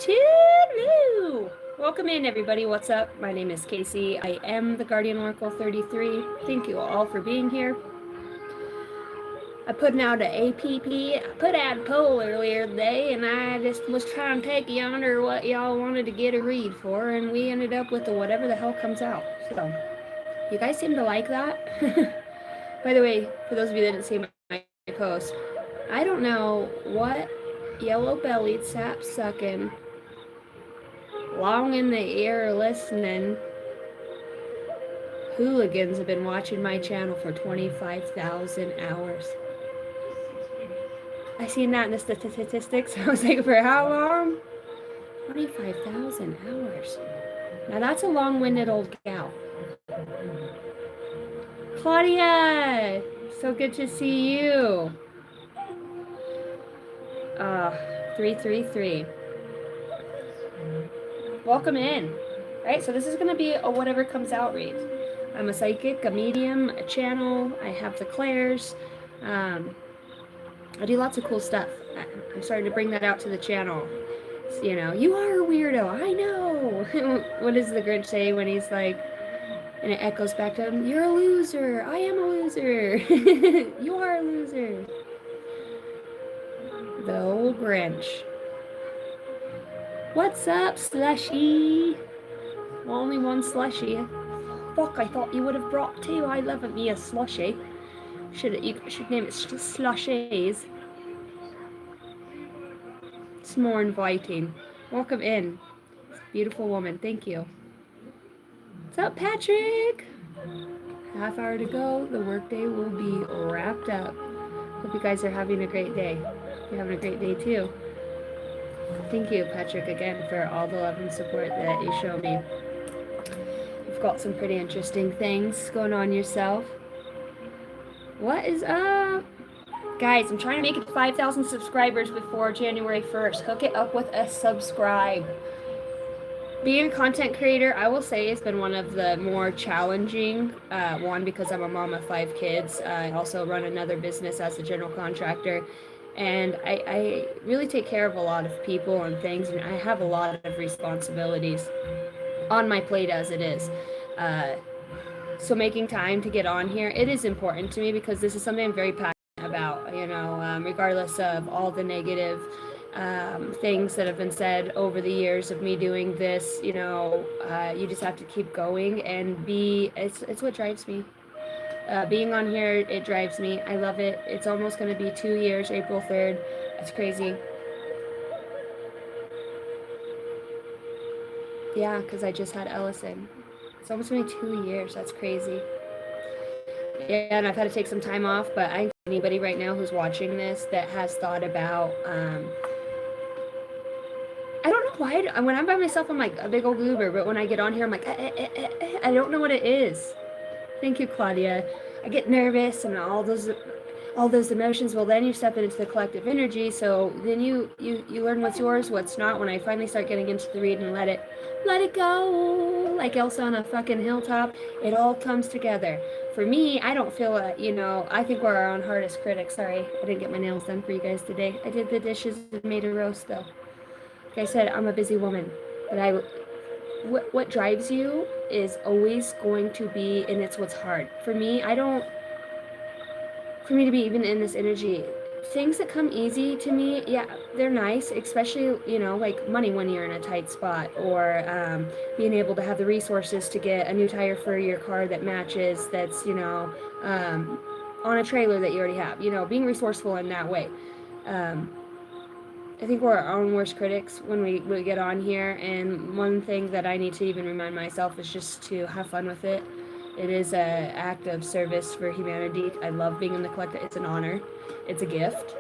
Toodaloo! Welcome in, everybody. What's up? My name is Casey. I am the Guardian Oracle 33. Thank you all for being here. I put out an APP. I put out a poll earlier today, and I just was trying to take you under what y'all wanted to get a read for, and we ended up with the whatever the hell comes out. So, you guys seem to like that. By the way, for those of you that didn't see my post, I don't know what yellow-bellied sap-sucking, long in the ear listening hooligans have been watching my channel for 25,000 hours. I seen that in the statistics. I was like, for how long? 25,000 hours. Now that's a long-winded old gal. Claudia, so good to see you. 333. Welcome in. All right, so this is going to be a whatever comes out read. I'm a psychic, a medium, a channel. I have the clairs. I do lots of cool stuff. I'm starting to bring that out to the channel. So, you know, you are a weirdo. I know. What does the Grinch say when he's like, and it echoes back to him, you're a loser. I am a loser. You are a loser. The old Grinch. What's up, Slushy? Well, only one Slushy. Fuck, I thought you would have brought two. I love me a Slushy. You should name it Slushies. It's more inviting. Welcome in. Beautiful woman. Thank you. What's up, Patrick? Half hour to go. The workday will be wrapped up. Hope you guys are having a great day. You're having a great day too. Thank you, Patrick, again for all the love and support that you show me. You've got some pretty interesting things going on yourself. What is up? Guys, I'm trying to make it 5,000 subscribers before January 1st. Hook it up with a subscribe. Being a content creator, I will say, has been one of the more challenging. One, because I'm a mom of 5 kids. I also run another business as a general contractor. And I really take care of a lot of people and things, and I have a lot of responsibilities on my plate as it is. So making time to get on here, it is important to me because this is something I'm very passionate about, you know, regardless of all the negative things that have been said over the years of me doing this. You know, you just have to keep going and it's what drives me. Being on here, it drives me. I love it. It's almost going to be 2 years, April 3rd. It's crazy. Yeah, because I just had Ellison. It's almost been 2 years. That's crazy. Yeah, and I've had to take some time off, but I encourage anybody right now who's watching this that has thought about, I don't know why, when I'm by myself, I'm like a big old goober, but when I get on here, I'm like, I don't know what it is. Thank you, Claudia. I get nervous and all those emotions. Well, then you step into the collective energy, so then you learn what's yours, what's not. When I finally start getting into the read and let it go, like Elsa on a fucking hilltop, it all comes together. For me, I don't feel you know, I think we're our own hardest critics. Sorry, I didn't get my nails done for you guys today. I did the dishes and made a roast though. Like I said, I'm a busy woman, but what drives you is always going to be, and it's what's hard. For me to be even in this energy, things that come easy to me, yeah, they're nice, especially, you know, like money when you're in a tight spot, or being able to have the resources to get a new tire for your car that matches, that's, you know, on a trailer that you already have, you know, being resourceful in that way. I think we're our own worst critics when we get on here, and one thing that I need to even remind myself is just to have fun with it. It is an act of service for humanity. I love being in the collective. It's an honor. It's a gift.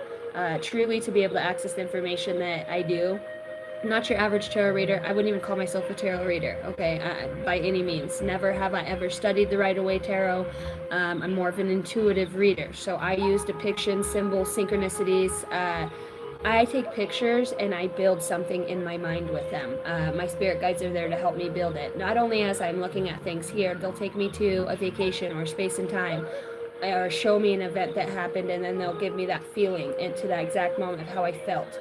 Truly, to be able to access the information that I do. I'm not your average tarot reader. I wouldn't even call myself a tarot reader, okay, by any means. Never have I ever studied the Rider-Waite Tarot. I'm more of an intuitive reader. So I use depictions, symbols, synchronicities. I take pictures and I build something in my mind with them. My spirit guides are there to help me build it. Not only as I'm looking at things here, they'll take me to a vacation or space and time, or show me an event that happened, and then they'll give me that feeling into that exact moment of how I felt.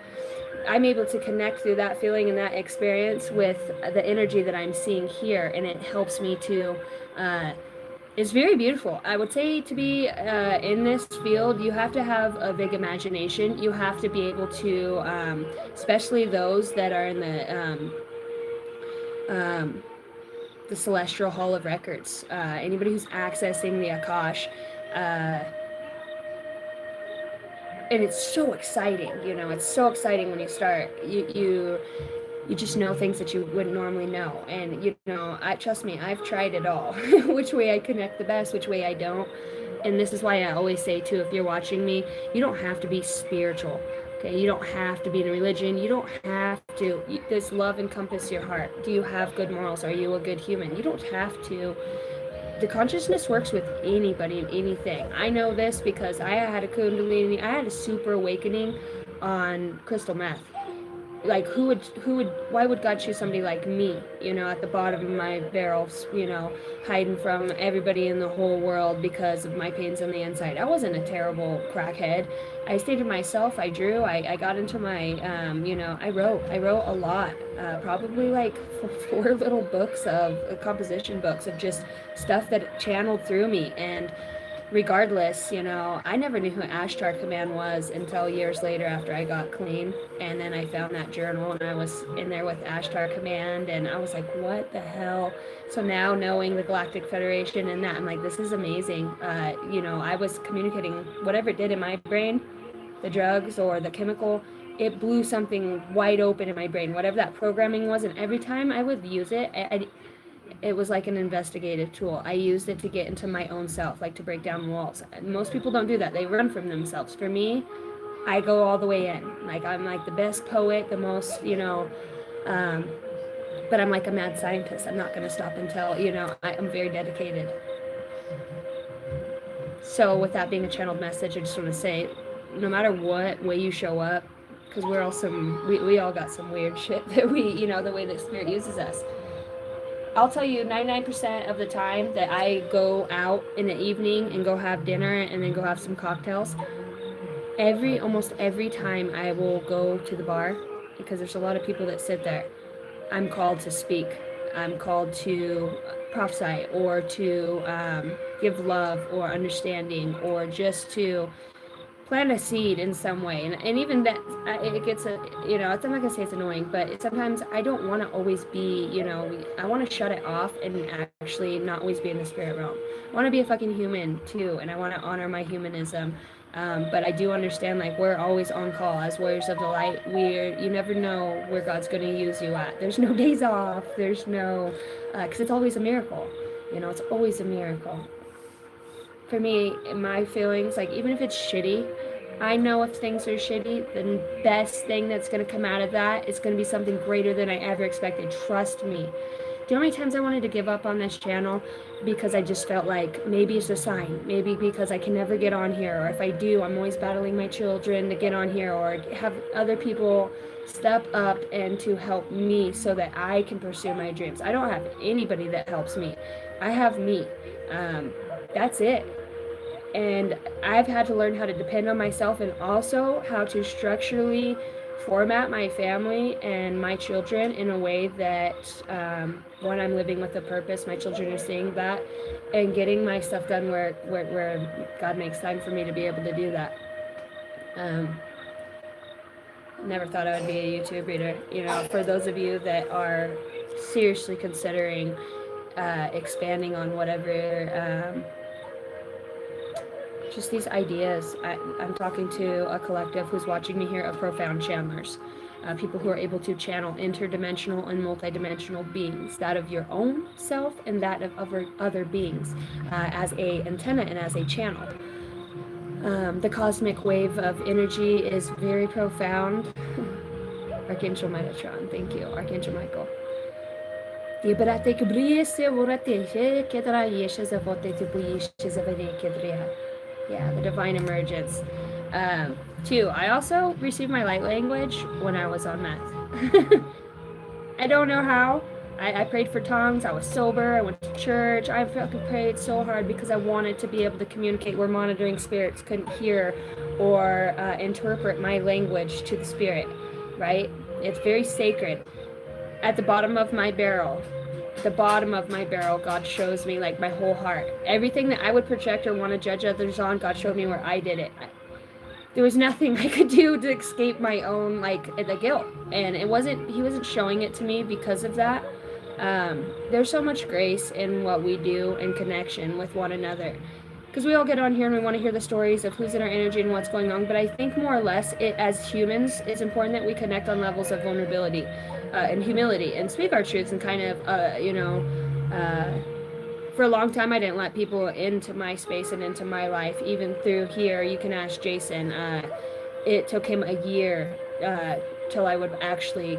I'm able to connect through that feeling and that experience with the energy that I'm seeing here, and it helps me to it's very beautiful. I would say to be in this field, you have to have a big imagination. You have to be able to, especially those that are in the Celestial Hall of Records. Anybody who's accessing the Akash, uh, and it's so exciting. You know, it's so exciting when you start. You just know things that you wouldn't normally know, and you know, I trust me, I've tried it all. Which way I connect the best, which way I don't. And this is why I always say too, if you're watching me, you don't have to be spiritual. Okay, you don't have to be in a religion. You don't have to. Does love encompass your heart? Do you have good morals? Are you a good human? You don't have to. The consciousness works with anybody and anything. I know this because I had a kundalini, I had a super awakening on crystal meth. Like, why would God choose somebody like me, you know, at the bottom of my barrels, you know, hiding from everybody in the whole world because of my pains on the inside? I wasn't a terrible crackhead. I stayed to myself. I drew. I got into my, you know, I wrote a lot, probably like four little books of composition books of just stuff that channeled through me. And regardless, you know, I never knew who Ashtar Command was until years later after I got clean. And then I found that journal and I was in there with Ashtar Command and I was like, what the hell? So now knowing the Galactic Federation and that, I'm like, this is amazing. You know, I was communicating whatever it did in my brain, the drugs or the chemical, it blew something wide open in my brain, whatever that programming was. And every time I would use it, it was like an investigative tool. I used it to get into my own self, like to break down walls. Most people don't do that. They run from themselves. For me, I go all the way in. Like, I'm like the best poet, the most, you know, but I'm like a mad scientist. I'm not going to stop until, you know, I'm very dedicated. So with that being a channeled message, I just want to say, no matter what way you show up, because we're all we all got some weird shit that we, you know, the way that Spirit uses us. I'll tell you 99% of the time that I go out in the evening and go have dinner and then go have some cocktails, almost every time I will go to the bar, because there's a lot of people that sit there, I'm called to speak. I'm called to prophesy or to give love or understanding or just to plant a seed in some way. And even that, it gets you know, I'm not gonna say it's annoying, but sometimes I don't want to always be, you know, I want to shut it off and actually not always be in the spirit realm. I want to be a fucking human too, and I want to honor my humanism. But I do understand, like, we're always on call as warriors of the light. You never know where God's going to use you at. There's no days off. There's no, because it's always a miracle. You know, it's always a miracle. For me, my feelings, like, even if it's shitty, I know if things are shitty, the best thing that's going to come out of that is going to be something greater than I ever expected. Trust me. Do you know how many times I wanted to give up on this channel because I just felt like maybe it's a sign, maybe because I can never get on here, or if I do, I'm always battling my children to get on here, or have other people step up and to help me so that I can pursue my dreams. I don't have anybody that helps me. I have me. That's it. And I've had to learn how to depend on myself, and also how to structurally format my family and my children in a way that when I'm living with a purpose, my children are seeing that and getting my stuff done where God makes time for me to be able to do that. Never thought I would be a YouTube reader. You know, for those of you that are seriously considering expanding on whatever just these ideas. I'm talking to a collective who's watching me here of profound channelers, people who are able to channel interdimensional and multidimensional beings, that of your own self and that of other beings, as a antenna and as a channel. The cosmic wave of energy is very profound. Archangel Metatron, thank you, Archangel Michael. Yeah, the divine emergence. Two, I also received my light language when I was on meth. I don't know how. I prayed for tongues. I was sober. I went to church. I fucking prayed so hard because I wanted to be able to communicate where monitoring spirits couldn't hear or interpret my language to the spirit, right? It's very sacred. At the bottom of my barrel, God shows me like my whole heart. Everything that I would project or want to judge others on, God showed me where I did it. There was nothing I could do to escape my own, like, the guilt. And he wasn't showing it to me because of that. There's so much grace in what we do and connection with one another. Because we all get on here and we want to hear the stories of who's in our energy and what's going on. But I think more or less, as humans, it's important that we connect on levels of vulnerability and humility and speak our truths and kind of, for a long time, I didn't let people into my space and into my life. Even through here, you can ask Jason. It took him a year till I would actually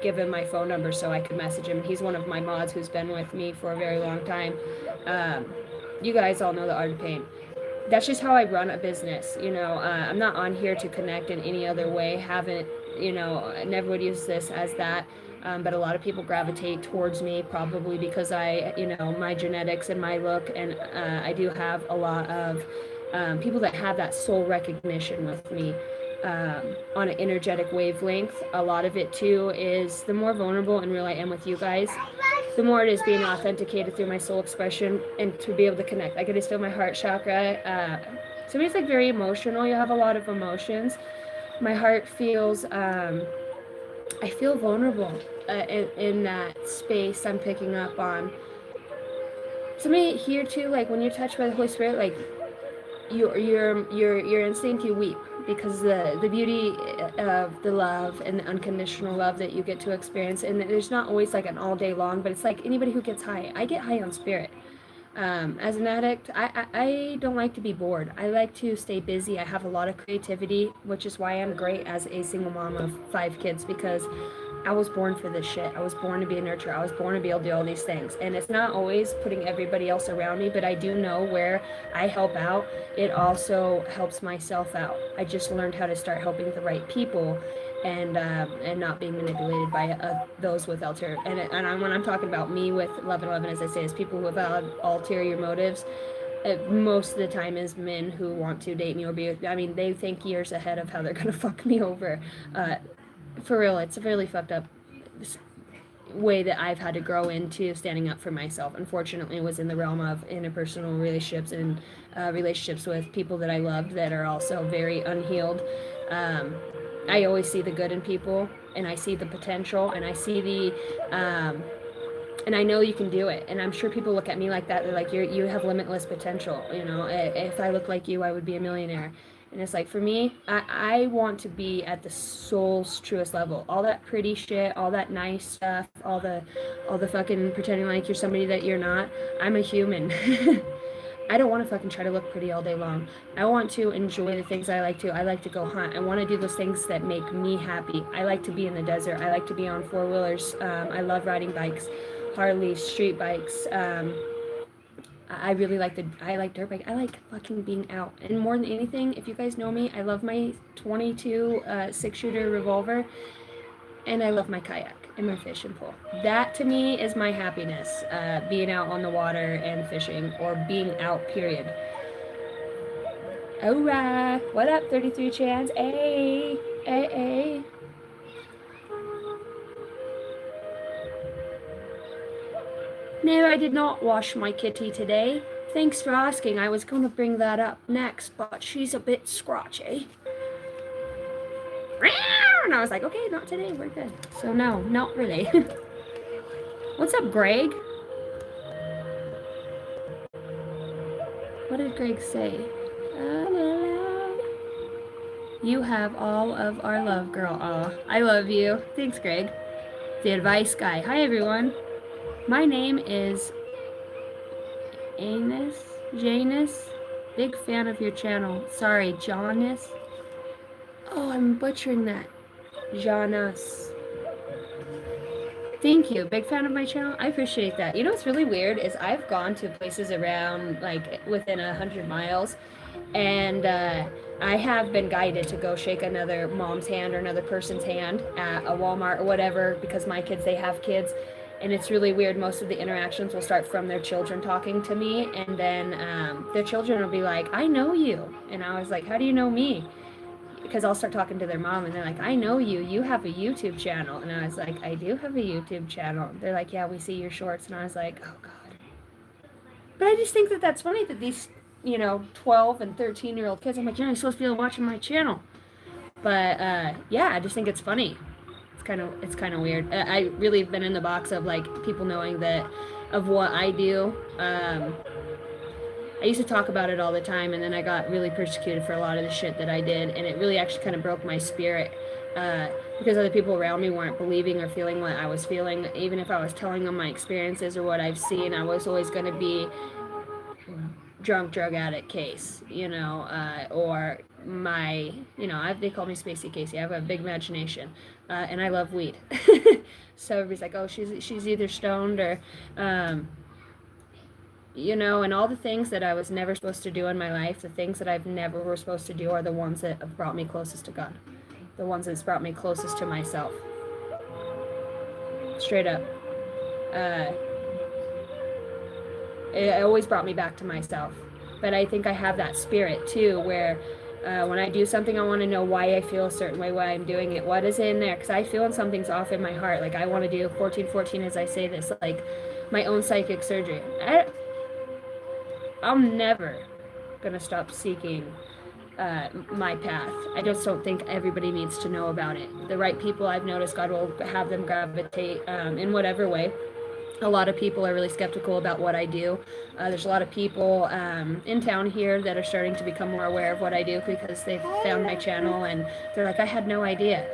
give him my phone number so I could message him. He's one of my mods who's been with me for a very long time. You guys all know the art of pain. That's just how I run a business. I'm not on here to connect in any other way. Haven't, never would use this as that. But a lot of people gravitate towards me probably because my genetics and my look, and I do have a lot of people that have that soul recognition with me on an energetic wavelength. A lot of it too is the more vulnerable and real I am with you guys, the more it is being authenticated through my soul expression and to be able to connect. I can just feel my heart chakra. Somebody's like very emotional. You have a lot of emotions. My heart feels, I feel vulnerable in that space I'm picking up on. Somebody here too, like when you're touched by the Holy Spirit, like your instinct, you weep because the beauty of the love and the unconditional love that you get to experience. And there's not always like an all day long, but it's like anybody who gets high. I get high on spirit. As an addict, I don't like to be bored. I like to stay busy. I have a lot of creativity, which is why I'm great as a single mom of 5 kids, because I was born for this shit. I was born to be a nurturer. I was born to be able to do all these things. And it's not always putting everybody else around me, but I do know where I help out, it also helps myself out. I just learned how to start helping the right people and not being manipulated by those with ulterior. And when I'm talking about me with Love and 11, as I say, is people who have ulterior motives. Most of the time is men who want to date me or they think years ahead of how they're going to fuck me over. For real, it's a really fucked up way that I've had to grow into standing up for myself. Unfortunately, it was in the realm of interpersonal relationships and relationships with people that I loved that are also very unhealed. I always see the good in people, and I see the potential, and I see and I know you can do it. And I'm sure people look at me like that. They're like, you have limitless potential. If I look like you, I would be a millionaire. And it's like, for me, I want to be at the soul's truest level. All that pretty shit, all that nice stuff, all the fucking pretending like you're somebody that you're not. I'm a human. I don't want to fucking try to look pretty all day long. I want to enjoy the things I like to. I like to go hunt. I want to do those things that make me happy. I like to be in the desert. I like to be on 4-wheelers. I love riding bikes, Harleys, street bikes. I really like I like dirt bike. I like fucking being out. And more than anything, if you guys know me, I love my 22 6-shooter revolver, and I love my kayak and my fishing pole. That to me is my happiness, being out on the water and fishing, or being out, period. Alright, what up, 33 Chans? Hey, hey, hey. No, I did not wash my kitty today. Thanks for asking. I was going to bring that up next, but she's a bit scratchy. And I was like, okay, not today, we're good. So no, not really. What's up, Greg? What did Greg say? You have all of our love, girl. Aw, I love you. Thanks, Greg. The advice guy. Hi, everyone. My name is Janus. Big fan of your channel. Sorry, Janus. Oh, I'm butchering that. Janus. Thank you. Big fan of my channel. I appreciate that. You know what's really weird is I've gone to places around, like, within 100 miles, and I have been guided to go shake another mom's hand or another person's hand at a Walmart or whatever, because my kids, they have kids. And it's really weird. Most of the interactions will start from their children talking to me, and then their children will be like, I know you. And I was like, how do you know me? because I'll start talking to their mom and they're like, I know you have a YouTube channel. And I was like, I do have a YouTube channel. They're like, yeah, we see your shorts. And I was like, oh God. But I just think that that's funny that these, 12 and 13-year-old kids, I'm like, you're not supposed to be watching my channel. But yeah, I just think it's funny. It's kind of weird. I really have been in the box of like people knowing that of what I do. I used to talk about it all the time, and then I got really persecuted for a lot of the shit that I did, and it really actually kind of broke my spirit because other people around me weren't believing or feeling what I was feeling. Even if I was telling them my experiences or what I've seen, I was always going to be drunk drug addict case, or my, they call me Spacey Casey. I have a big imagination, and I love weed. So everybody's like, oh, she's either stoned or, and all the things that I was never supposed to do in my life, the things that I've never were supposed to do are the ones that have brought me closest to God, the ones that's brought me closest to myself. Straight up. It always brought me back to myself. But I think I have that spirit too, where when I do something, I want to know why I feel a certain way, why I'm doing it, what is in there, because I feel something's off in my heart. Like I want to do 1414 as I say this, like my own psychic surgery. I'm never gonna stop seeking my path. I just don't think everybody needs to know about it. The right people, I've noticed God will have them gravitate in whatever way. A lot of people are really skeptical about what I do. There's a lot of people in town here that are starting to become more aware of what I do because they've found my channel and they're like, I had no idea.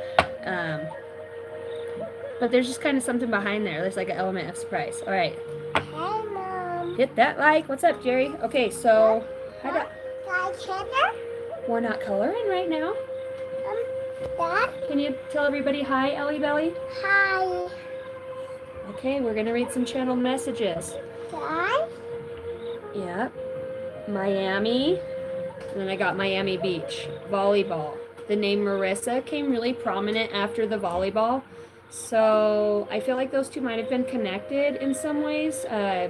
But there's just kind of something behind there. There's like an element of surprise. All right. Hey, Mom. Hit that like. What's up, Jerry? Okay, so Dad? We're not coloring right now. Dad? Can you tell everybody hi, Ellie Belly? Hi. Okay, we're gonna read some channeled messages. Dad? Yep. Miami. And then I got Miami Beach. Volleyball. The name Marissa came really prominent after the volleyball. So I feel like those two might have been connected in some ways. I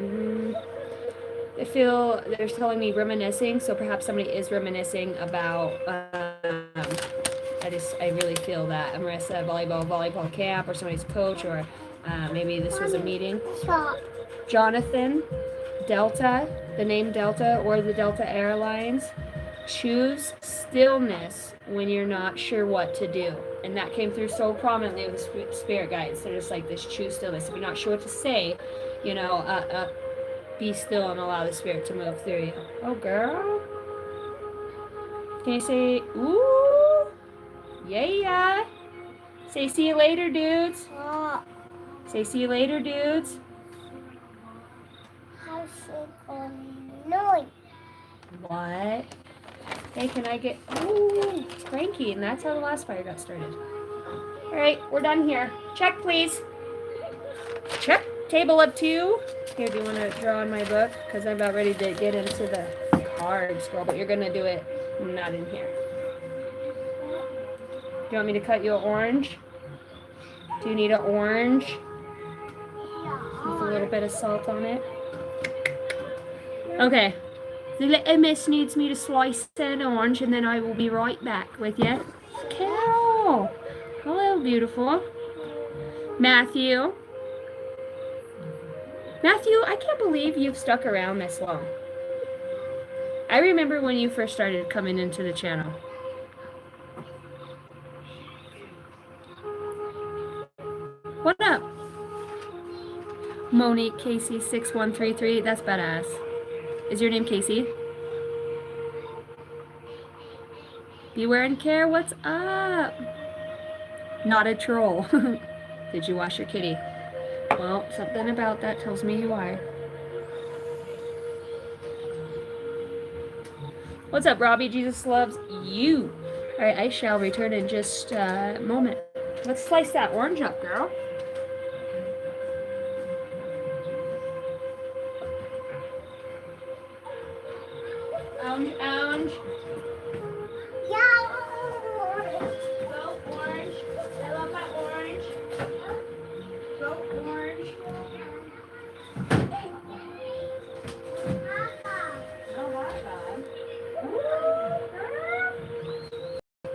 feel they're telling me reminiscing, so perhaps somebody is reminiscing about, I really feel that. Marissa, volleyball camp, or somebody's coach, or maybe this was a meeting. Stop. Jonathan, Delta, the name Delta, or the Delta Airlines. Choose stillness when you're not sure what to do. And that came through so prominently with the spirit guides. They're just like this, choose stillness. If you're not sure what to say, be still and allow the spirit to move through you. Oh, girl. Can you say, ooh? Yeah. Say, see you later, dudes. Stop. Say, see you later, dudes. How's it going? No. What? Hey, can I get... Ooh, it's cranky, and that's how the last fire got started. All right, we're done here. Check, please. Check. Table of 2. Here, do you want to draw on my book? Because I'm about ready to get into the card scroll, but you're going to do it not in here. Do you want me to cut you an orange? Do you need an orange? With a little bit of salt on it. Okay. The little miss needs me to slice an orange, and then I will be right back with you. Carol! Hello, beautiful. Matthew, I can't believe you've stuck around this long. I remember when you first started coming into the channel. What up? Monique Casey 6133. That's badass. Is your name Casey? Beware and care. What's up? Not a troll. Did you wash your kitty? Well, something about that tells me you are. What's up, Robbie? Jesus loves you. All right, I shall return in just a moment. Let's slice that orange up, girl. Orange. Yeah. Go orange. I love my orange. Go orange. Oh my God.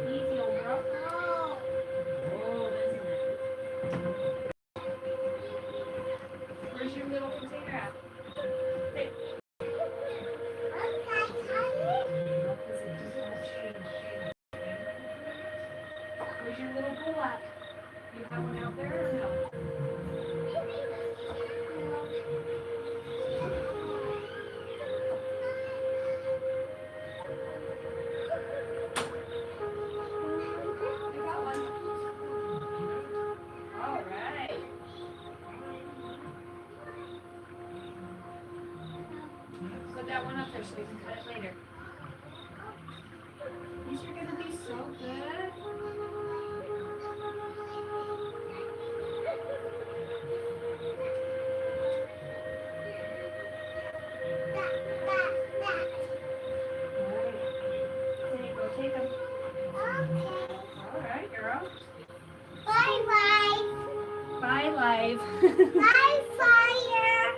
Easy There's your little bullock. You have one out there or no? I got one. All right. Put that one up there so we can cut it later. These are gonna be so good. Take them. Okay. All right, girl. Bye bye. Bye, life. Bye fire.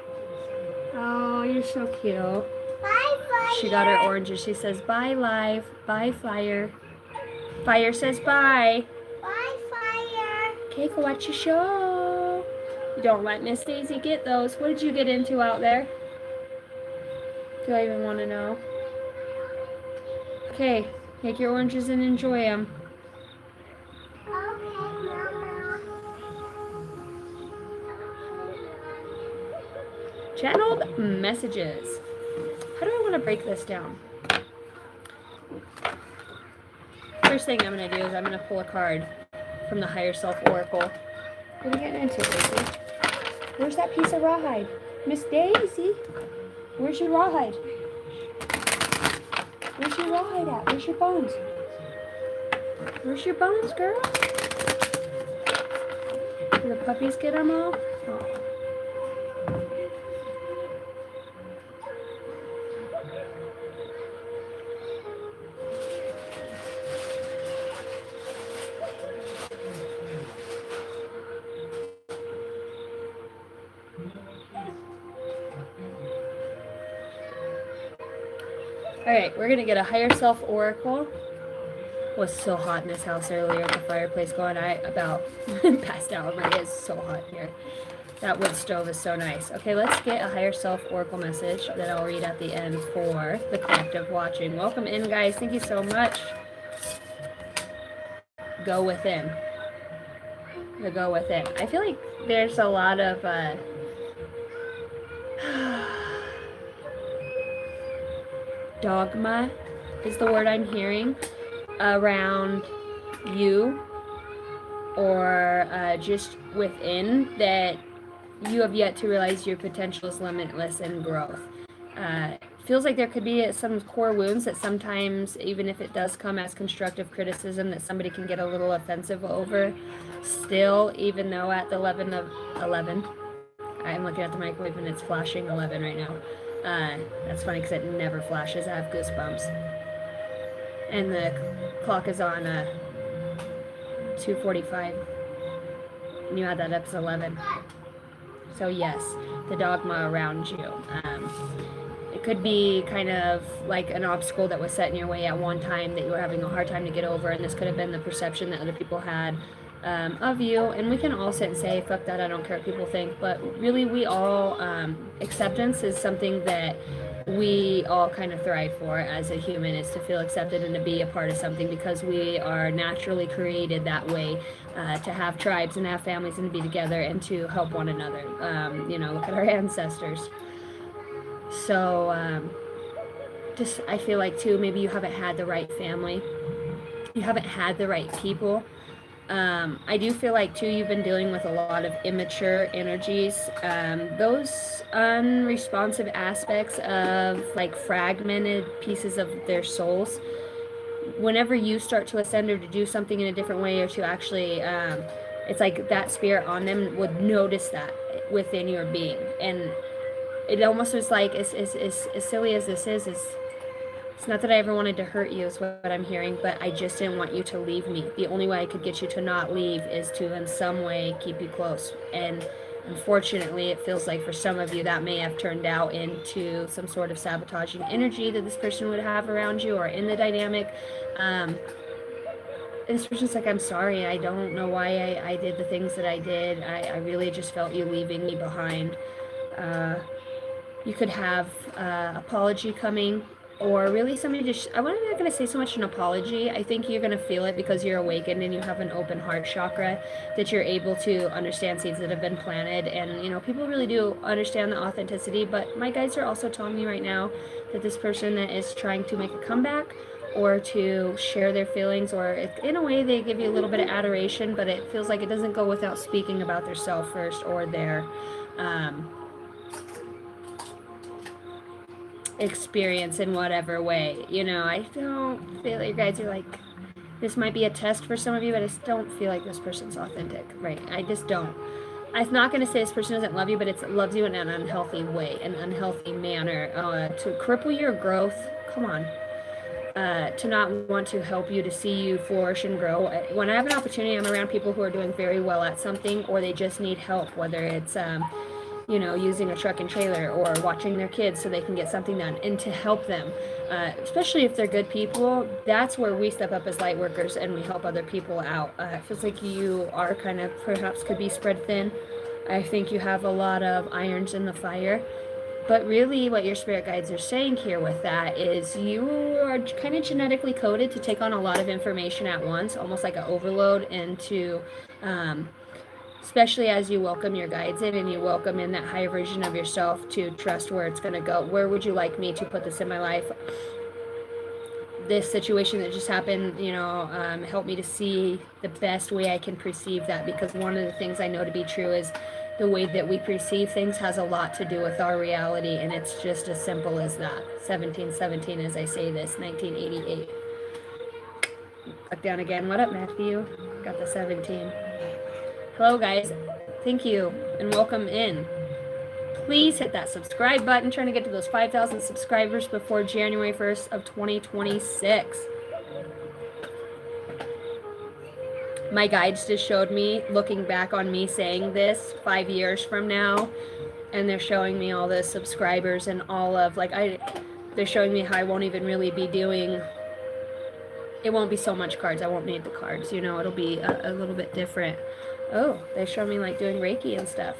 Oh, you're so cute. Bye fire. She got her oranges. She says, bye, life. Bye, fire. Fire says bye. Bye fire. Okay, go watch your show. You don't let Miss Daisy get those. What did you get into out there? Do I even want to know? Okay, take your oranges and enjoy them. Okay, Mama. Channeled messages. How do I want to break this down? First thing I'm going to do is I'm going to pull a card from the Higher Self Oracle. What are you getting into, Daisy? Where's that piece of rawhide? Miss Daisy? Where's your rawhide? Where's your rawhide at? Where's your bones? Where's your bones, girl? Did the puppies get them all? Oh. Alright, we're going to get a Higher Self Oracle. It was so hot in this house earlier at the fireplace going. I about passed out. I'm like, it's so hot in here. That wood stove is so nice. Okay, let's get a Higher Self Oracle message that I'll read at the end for the collective watching. Welcome in, guys. Thank you so much. Go within. The go within. I feel like there's a lot of dogma is the word I'm hearing around you or just within that you have yet to realize your potential is limitless and growth. Feels like there could be some core wounds that sometimes, even if it does come as constructive criticism, that somebody can get a little offensive over. Still, even though at the 11 of 11, I'm looking at the microwave and it's flashing 11 right now. That's funny because it never flashes. I have goosebumps. And the clock is on 2:45. And you had that up as 11. So yes, the dogma around you. It could be kind of like an obstacle that was set in your way at one time that you were having a hard time to get over, and this could have been the perception that other people had of you. And we can all sit and say, fuck that, I don't care what people think, but really we all, acceptance is something that we all kind of thrive for as a human, is to feel accepted and to be a part of something, because we are naturally created that way, to have tribes and have families and to be together and to help one another. Look at our ancestors. So just I feel like too, maybe you haven't had the right family, you haven't had the right people. I do feel like too, you've been dealing with a lot of immature energies, those unresponsive aspects of like fragmented pieces of their souls. Whenever you start to ascend or to do something in a different way, or to actually it's like that spirit on them would notice that within your being. And it almost was like, as silly as this is, it's not that I ever wanted to hurt you, is what I'm hearing, but I just didn't want you to leave me. The only way I could get you to not leave is to in some way keep you close. And unfortunately, it feels like for some of you that may have turned out into some sort of sabotaging energy that this person would have around you or in the dynamic. And this person's like, I'm sorry, I don't know why I did the things that I did. I really just felt you leaving me behind. You could have apology coming or really somebody just, I'm not going to say so much an apology. I think you're going to feel it because you're awakened and you have an open heart chakra, that you're able to understand seeds that have been planted. And, you know, people really do understand the authenticity, but my guides are also telling me right now that this person that is trying to make a comeback or to share their feelings, or in a way they give you a little bit of adoration, but it feels like it doesn't go without speaking about their self first, or their experience in whatever way. You know, I don't feel like you guys are like, this might be a test for some of you, but I just don't feel like this person's authentic, right? I just don't. I'm not going to say this person doesn't love you, but it loves you in an unhealthy way, an unhealthy manner, to cripple your growth. Come on. To not want to help you, to see you flourish and grow. When I have an opportunity, I'm around people who are doing very well at something, or they just need help, whether it's you know, using a truck and trailer, or watching their kids so they can get something done, and to help them, especially if they're good people. That's where we step up as light workers and we help other people out. It feels like you are kind of, perhaps could be spread thin. I think you have a lot of irons in the fire. But really what your spirit guides are saying here with that is you are kind of genetically coded to take on a lot of information at once, almost like an overload, and to especially as you welcome your guides in and you welcome in that higher version of yourself, to trust where it's going to go. Where would you like me to put this in my life? This situation that just happened, you know, help me to see the best way I can perceive that, because one of the things I know to be true is the way that we perceive things has a lot to do with our reality, and it's just as simple as that. 1717, as I say this, 1988. Back down again. What up, Matthew? Got the 17. Hello, guys. Thank you, and welcome in. Please hit that subscribe button. Trying to get to those 5,000 subscribers before January 1st of 2026. My guides just showed me, looking back on me saying this 5 years from now, and they're showing me all the subscribers and all of, like, they're showing me how I won't even really be doing, it won't be so much cards. I won't need the cards, you know, it'll be a little bit different. Oh, they show me like doing Reiki and stuff.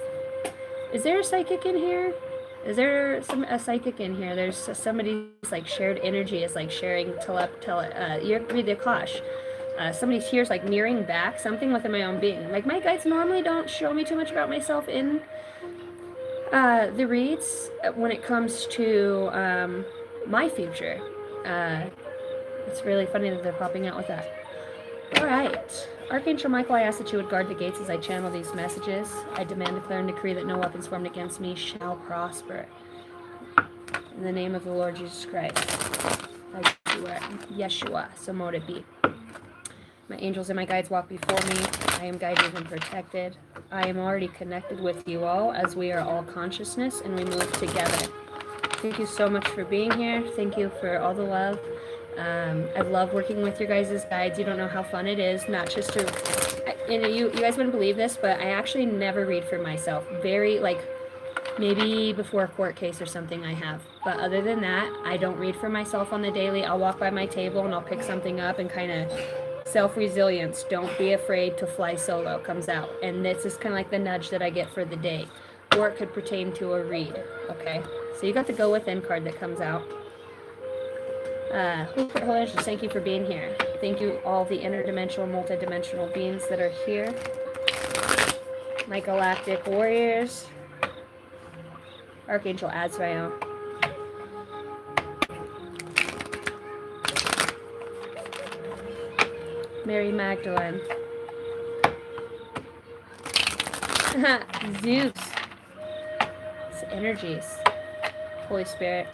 Is there a psychic in here? Is there a psychic in here? There's somebody's like shared energy is like sharing you read the Akash. Somebody's here is like mirroring back something within my own being. Like, my guides normally don't show me too much about myself in the reads when it comes to my future. It's really funny that they're popping out with that. All right. Archangel Michael, I ask that you would guard the gates as I channel these messages. I demand, declare, and decree that no weapons formed against me shall prosper. In the name of the Lord Jesus Christ. Yeshua, so mote it be. My angels and my guides walk before me. I am guided and protected. I am already connected with you all, as we are all consciousness and we move together. Thank you so much for being here. Thank you for all the love. I love working with your guys' guides. You don't know how fun it is, not just to, you guys wouldn't believe this, but I actually never read for myself. Very, like, maybe before a court case or something I have. But other than that, I don't read for myself on the daily. I'll walk by my table and I'll pick something up, and kind of self-resilience. Don't be afraid to fly solo comes out. And this is kind of like the nudge that I get for the day. Or it could pertain to a read, okay? So you got the Go Within card that comes out. Holy Angels, thank you for being here. Thank you all the interdimensional, multidimensional beings that are here. My galactic warriors. Archangel Azrael. Mary Magdalene. Zeus. It's energies. Holy Spirit.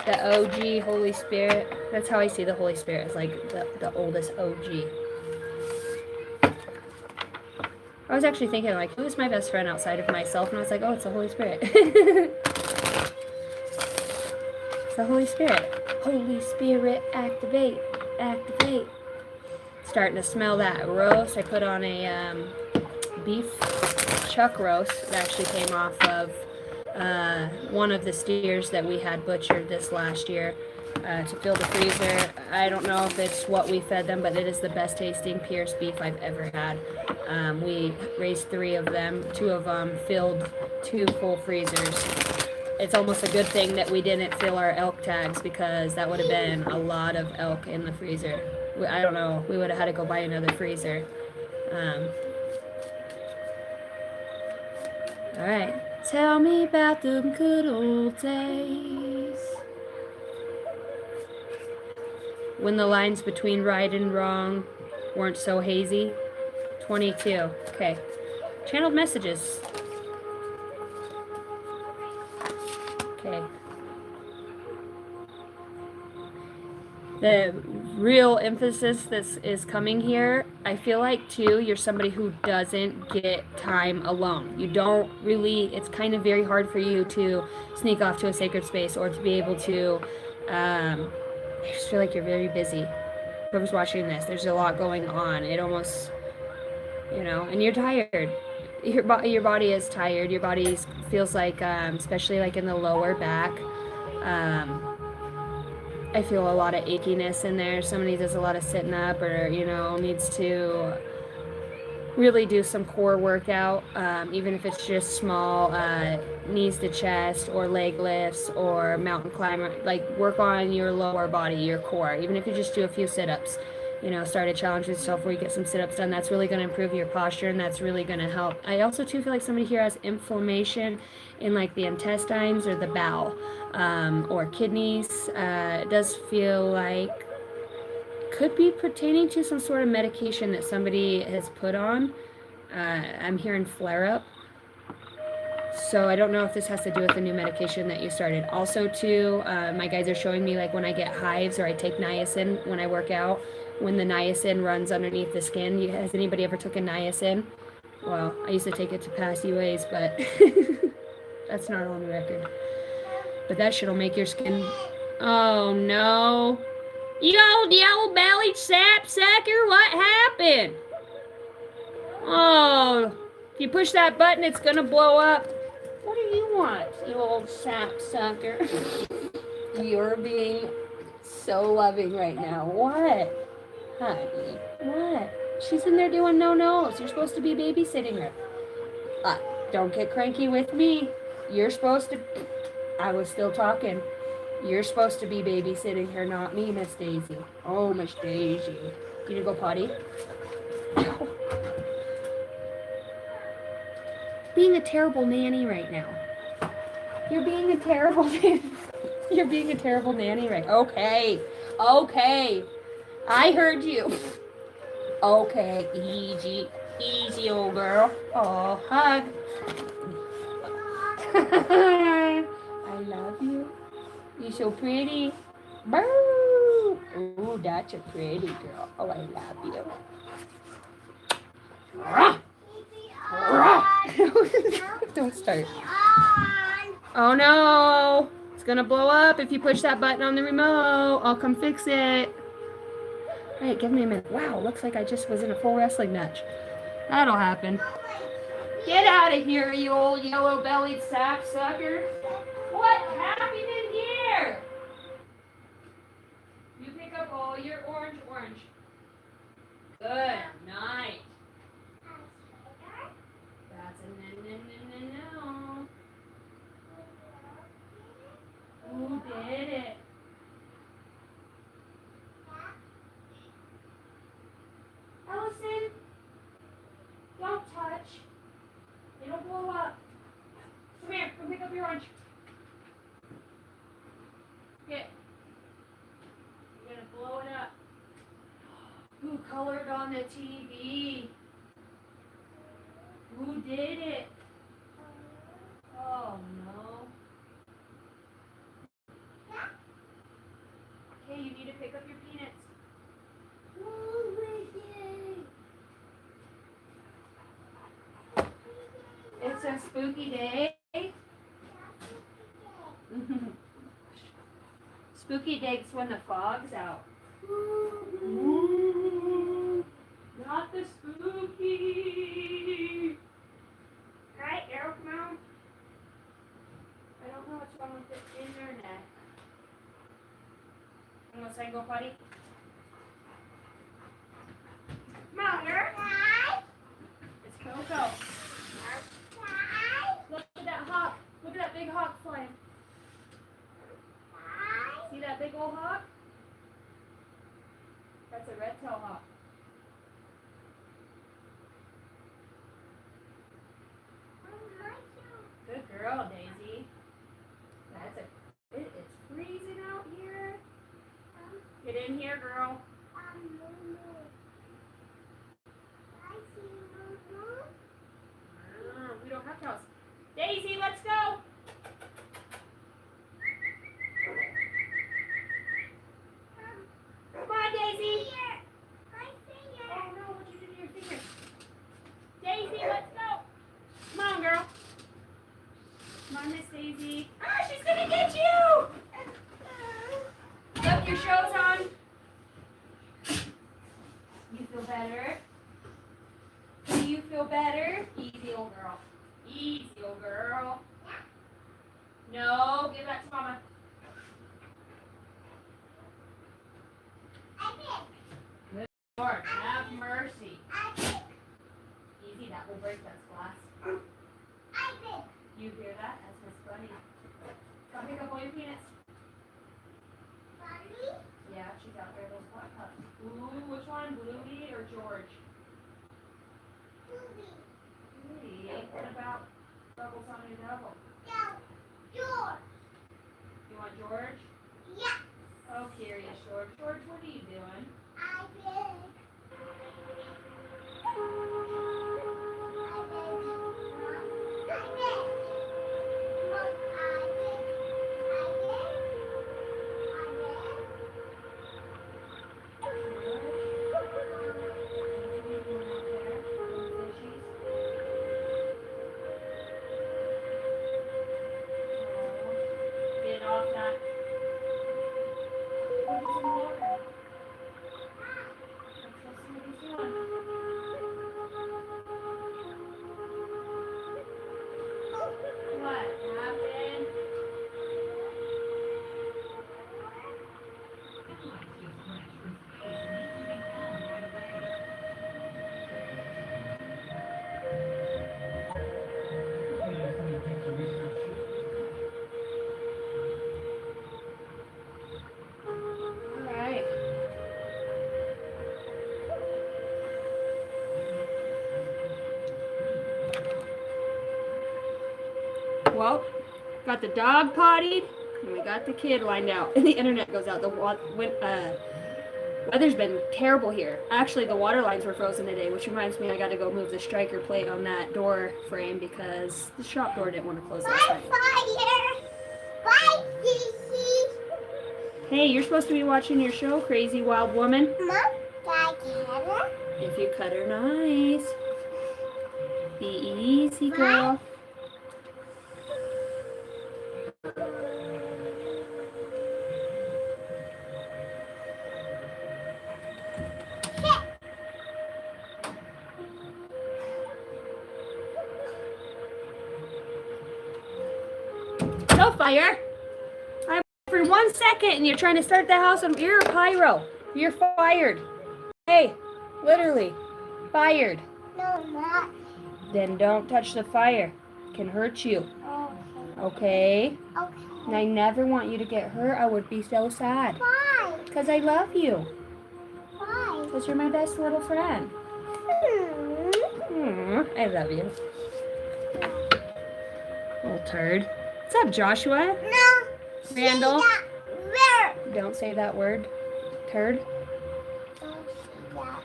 The OG Holy Spirit. That's how I see the Holy Spirit, as like the oldest OG. I was actually thinking, like, who is my best friend outside of myself? And I was like, oh, it's the Holy Spirit. It's the Holy Spirit. Holy Spirit, activate. Activate. Starting to smell that roast. I put on a beef chuck roast. It actually came off of one of the steers that we had butchered this last year to fill the freezer. I don't know if it's what we fed them, but it is the best tasting pierced beef I've ever had. We raised 3 of them. 2 of them filled 2 full freezers. it's almost a good thing that we didn't fill our elk tags because that would have been a lot of elk in the freezer. I don't know. We would have had to go buy another freezer. All right. Tell me about the good old days. When the lines between right and wrong weren't so hazy. 22. Okay. Channeled messages. Okay. The real emphasis that is coming here, I feel like too, you're somebody who doesn't get time alone. You don't really, it's kind of very hard for you to sneak off to a sacred space or to be able to, I just feel like you're very busy. Whoever's watching this, there's a lot going on. It almost, and you're tired. Your body is tired. Your body feels like, especially like in the lower back, I feel a lot of achiness in there. Somebody does a lot of sitting up or, needs to really do some core workout, even if it's just small knees to chest or leg lifts or mountain climber, like work on your lower body, your core, even if you just do a few sit-ups. Start a challenge with yourself where you get some sit-ups done. That's really going to improve your posture and that's really going to help. I also too feel like somebody here has inflammation in like the intestines or the bowel or kidneys. It does feel like could be pertaining to some sort of medication that somebody has put on. I'm hearing flare-up. So I don't know if this has to do with the new medication that you started. Also too, my guys are showing me like when I get hives or I take niacin when I work out, when the niacin runs underneath the skin. Has anybody ever taken niacin? Well, I used to take it to pass UAs, but that's not on the record. But that shit'll make your skin... Oh no. You old yellow-bellied sapsucker, what happened? Oh, if you push that button, it's gonna blow up. What do you want, you old sapsucker? You're being so loving right now. What? Honey, what? She's in there doing no-nos. You're supposed to be babysitting her. Don't get cranky with me. You're supposed to... I was still talking. You're supposed to be babysitting her, not me, Miss Daisy. Oh, Miss Daisy. You need to go potty? Being a terrible nanny right now. You're being a terrible nanny. You're being a terrible nanny right now. Okay. I heard you. Okay, easy, old girl. Oh, hug. I love you. You're so pretty. Boo! Ooh, that's a pretty girl. Oh, I love you. Don't start. Oh no! It's gonna blow up if you push that button on the remote. I'll come fix it. Alright, give me a minute. Wow, looks like I just was in a full wrestling match. That'll happen. Get out of here, you old yellow-bellied sapsucker. What happened in here? You pick up all your orange. Good night. That's a no. Who did it? Allison, don't touch. It'll blow up. Come here, come pick up your orange. Get. You're gonna blow it up. Who colored on the TV? Who did it? Oh no. Okay, you need to pick up your peanuts. It's a spooky day. Spooky day's when the fog's out. Not the spooky. Right, Arrow, come on. I don't know what's wrong with the internet. Unless I go potty. Come on, girl. It's Coco. Look at that hawk. Look at that big hawk flying. easy. Ah, she's gonna get you! Look, your show's on. You feel better? Do you feel better? Easy, old girl. Easy, old girl. No, give that to Mama. Good Lord, have mercy. Easy, that will break that glass. You hear that? That's Miss Bunny. Go pick up all your peanuts. Yeah, she's out there. Those black cups. Ooh, which one? Bluey or George? Bluey. What about Bubbles on your double? You want George? Oh, curious, George. George, what are you doing? Get off that. What is in the water? That's what somebody's doing. What happened? All right. Well, got the dog pottied, and we got the kid lined out, and the internet goes out. The weather's been terrible here. Actually, the water lines were frozen today, which reminds me I got to go move the striker plate on that door frame because the shop door didn't want to close last night. Hey, you're supposed to be watching your show, Crazy Wild Woman. If you cut her nice. Be easy, girl. No fire! I'm for 1 second and you're trying to start the house and you're a pyro. You're fired. Hey, literally, fired. Then don't touch the fire. It can hurt you. Okay? And I never want you to get hurt. I would be so sad. Why? Because I love you. Why? Because you're my best little friend. I love you. Little turd. What's up, Joshua? No. Randall? Say that word. Don't say that word. Turd. Don't say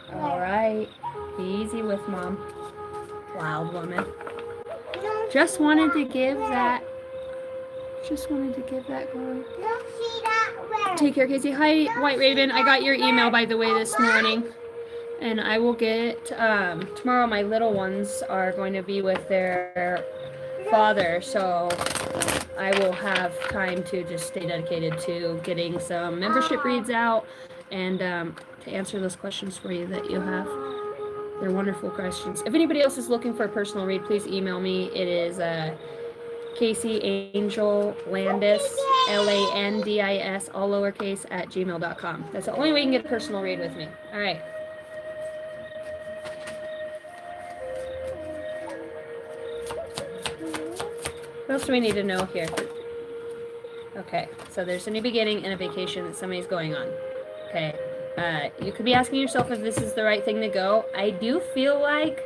that All word. right. Be easy with Mom. Wild woman. Don't Just wanted to give that. Just wanted to give that going. Don't say that word. Take care, Casey. Hi, White Raven. I got your email, by the way, this morning. And I will get, tomorrow my little ones are going to be with their father. So I will have time to just stay dedicated to getting some membership reads out and to answer those questions for you that you have. They're wonderful questions. If anybody else is looking for a personal read, please email me. It is Casey Angel Landis, Landis, all lowercase, at gmail.com. That's the only way you can get a personal read with me. All right. What else do we need to know here? Okay, so there's a new beginning and a vacation that somebody's going on. Okay, you could be asking yourself if this is the right thing to go. I do feel like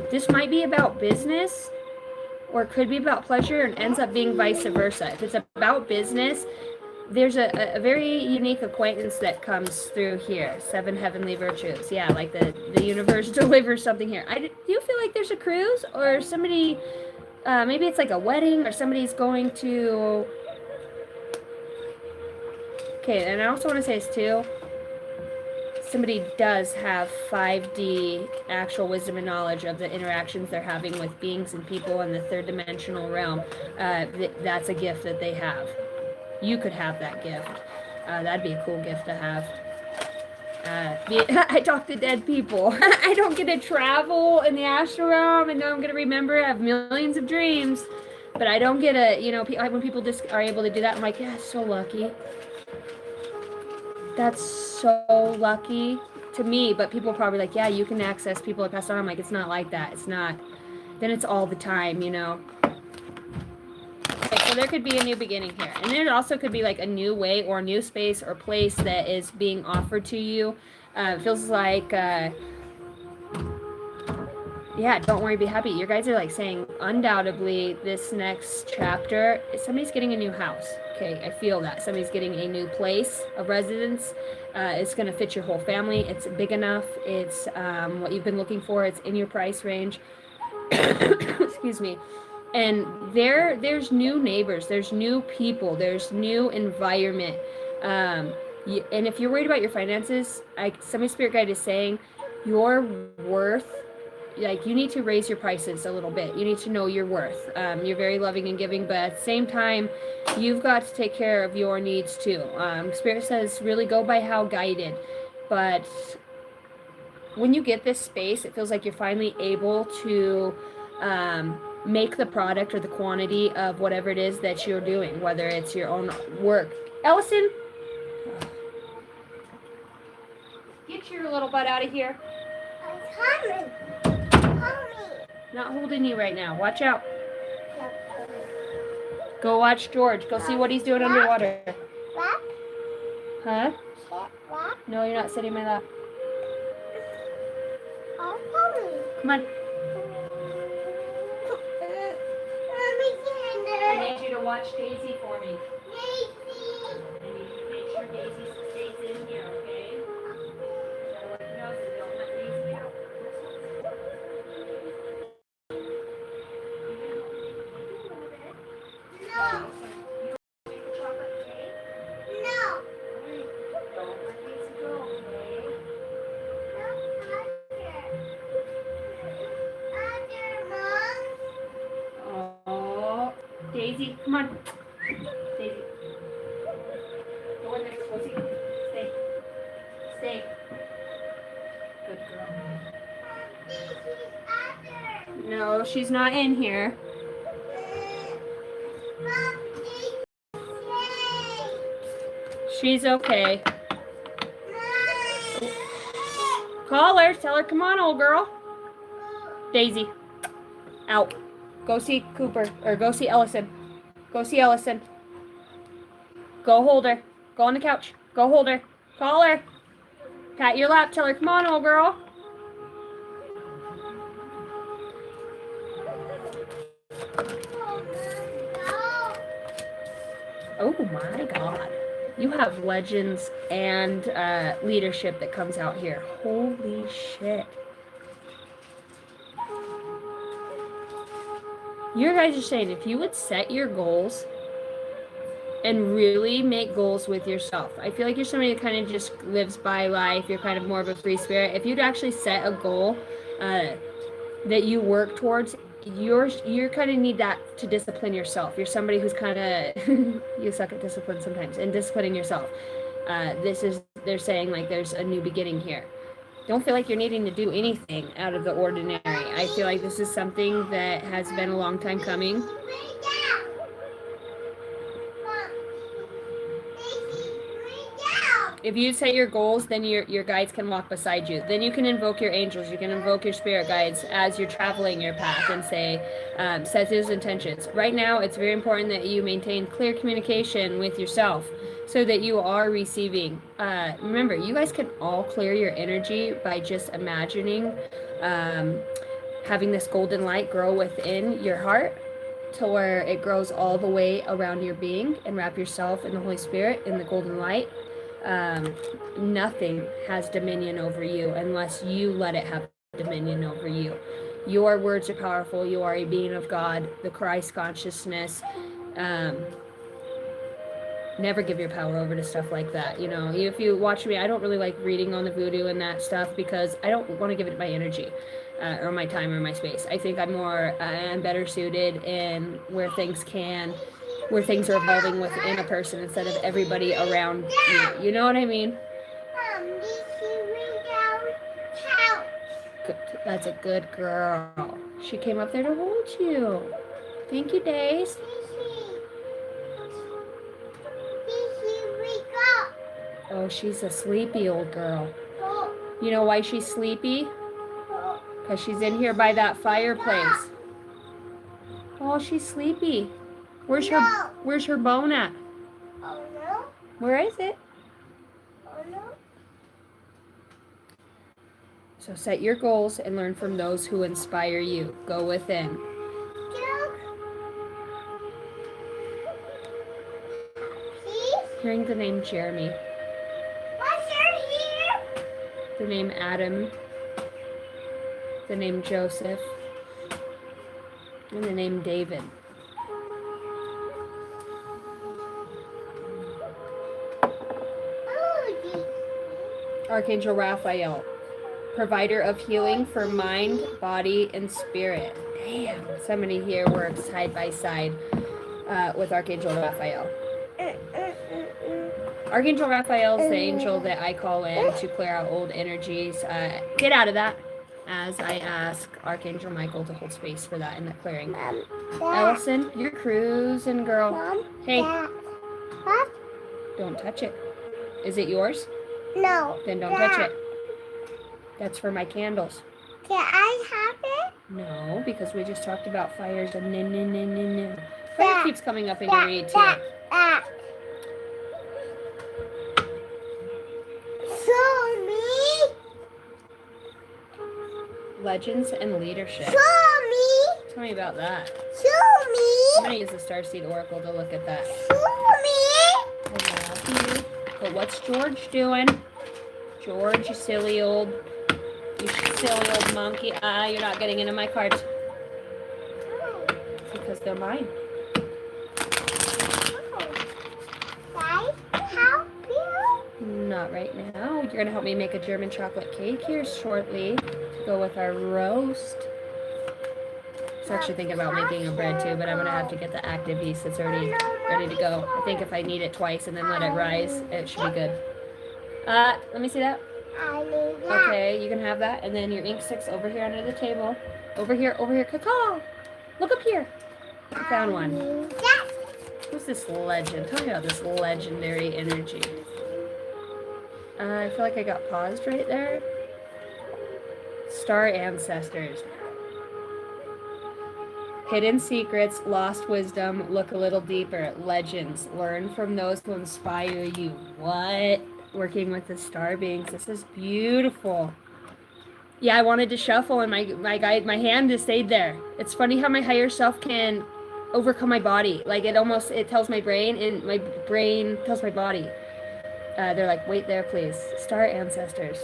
this might be about business, or it could be about pleasure, and ends up being vice versa. If it's about business, there's a very unique acquaintance that comes through here. 7 heavenly virtues. Yeah, like the universe delivers something here. Do you feel like there's a cruise, or somebody, maybe it's like a wedding, or somebody's going to... Okay, and I also want to say this too. somebody does have 5D actual wisdom and knowledge of the interactions they're having with beings and people in the third dimensional realm, that's a gift that they have. You could have that gift. That'd be a cool gift to have. I talk to dead people. I don't get to travel in the astral realm and know I'm going to remember. I have millions of dreams, but I don't get to, when people just are able to do that, I'm like, yeah, so lucky. That's so lucky to me, but people are probably like, yeah, you can access people that passed on. I'm like, it's not like that. It's not. Then it's all the time, Okay, so there could be a new beginning here. And there also could be like a new way or a new space or place that is being offered to you. It feels like, yeah, don't worry, be happy. You guys are like saying, undoubtedly, this next chapter, somebody's getting a new house. Okay, I feel that. Somebody's getting a new place of residence. It's going to fit your whole family. It's big enough. It's what you've been looking for. It's in your price range. Excuse me. And there's new neighbors. There's new people. There's new environment. And if you're worried about your finances, somebody's spirit guide is saying your worth, like you need to raise your prices a little bit. You need to know your worth. You're very loving and giving, but at the same time, you've got to take care of your needs too. Spirit says really go by how guided. But when you get this space, it feels like you're finally able to make the product or the quantity of whatever it is that you're doing, whether it's your own work. Ellison, get your little butt out of here. I'm Not holding you right now. Watch out. Go watch George. Go see what he's doing underwater. Lap? Huh? Lap? No, you're not sitting in my lap. Oh, mommy. Come on. I Mommy, need you to watch Daisy for me. Daisy. I need you to make sure Daisy stays in here, okay? Gotta let you know so they don't let Daisy out. No. No. Don't let Daisy go, okay? Oh, Daisy, come on. Daisy. Go in there, Rosie. Stay. Stay. Good girl. No, she's not in here. She's okay. Call her. Tell her, come on, old girl. Daisy. Out. Go see Cooper. Or go see Ellison. Go see Ellison. Go hold her. Go on the couch. Go hold her. Call her. Pat your lap. Tell her, come on, old girl. Oh my God. You have legends and leadership that comes out here. Holy shit. You guys are saying if you would set your goals and really make goals with yourself. I feel like you're somebody that kind of just lives by life. You're kind of more of a free spirit. If you'd actually set a goal that you work towards, you're kind of need that to discipline yourself. You're somebody who's kind of you suck at discipline sometimes, and disciplining yourself. They're saying like there's a new beginning here. Don't feel like you're needing to do anything out of the ordinary. I feel like this is something that has been a long time coming. If you set your goals, then your guides can walk beside you. Then you can invoke your angels. You can invoke your spirit guides as you're traveling your path and say, set those intentions. Right now, it's very important that you maintain clear communication with yourself so that you are receiving. Remember, you guys can all clear your energy by just imagining having this golden light grow within your heart to where it grows all the way around your being, and wrap yourself in the Holy Spirit in the golden light. Nothing has dominion over you unless you let it have dominion over you. Your words are powerful. You are a being of God, the Christ consciousness. never give your power over to stuff like that. You know, if you watch me, I don't really like reading on the voodoo and that stuff because I don't want to give it my energy or my time or my space. I think I'm better suited in where things are evolving within a person instead of everybody around you. You know what I mean? Mom, did she read out couch? Good. That's a good girl. She came up there to hold you. Thank you, Days. Did she wake up? Oh, she's a sleepy old girl. Oh, You know why she's sleepy? oh, Because she's in here by that fireplace. Oh, she's sleepy. Where's her bone at? oh no, Where is it? oh no. So set your goals and learn from those who inspire you. Go within. Look. See? Hearing the name Jeremy, What's your here? the name Adam, the name Joseph, and the name David. Oh, geez. Archangel Raphael, provider of healing for mind, body, and spirit. Damn, somebody here works side by side with Archangel Raphael. Archangel Raphael is the angel that I call in to clear out old energies. Get out of that, as I ask Archangel Michael to hold space for that in the clearing. Mom, Allison, you're cruising, girl. Mom, Hey, Dad. What? don't touch it. Is it yours? No. Then don't touch it. That's for my candles. Can I have it? No, because we just talked about fires and no. Fire keeps coming up in your read too. Ah. Show me. Legends and leadership. Show me. Tell me about that. Show me. I'm gonna use the Starseed Oracle to look at that. Show me. I love you. But what's George doing? George, you silly old monkey. You're not getting into my cards. Because they're mine. Guys, help you. Not right now. You're gonna help me make a German chocolate cake here shortly to go with our roast. I was actually thinking about making a bread too, but I'm gonna have to get the active yeast that's already ready to go. I think if I knead it twice and then let it rise, it should be good. Let me see that. I need that. Okay, you can have that, and then your ink sticks over here under the table. Over here, Cacao! Look up here. I found one. Need that. Who's this legend? Tell me about this legendary energy. I feel like I got paused right there. Star ancestors. Hidden secrets, lost wisdom, look a little deeper. Legends, learn from those who inspire you. What? Working with the star beings. This is beautiful. Yeah, I wanted to shuffle and my hand just stayed there. It's funny how my higher self can overcome my body. Like it tells my brain and my brain tells my body. They're like, wait there, please. Star ancestors.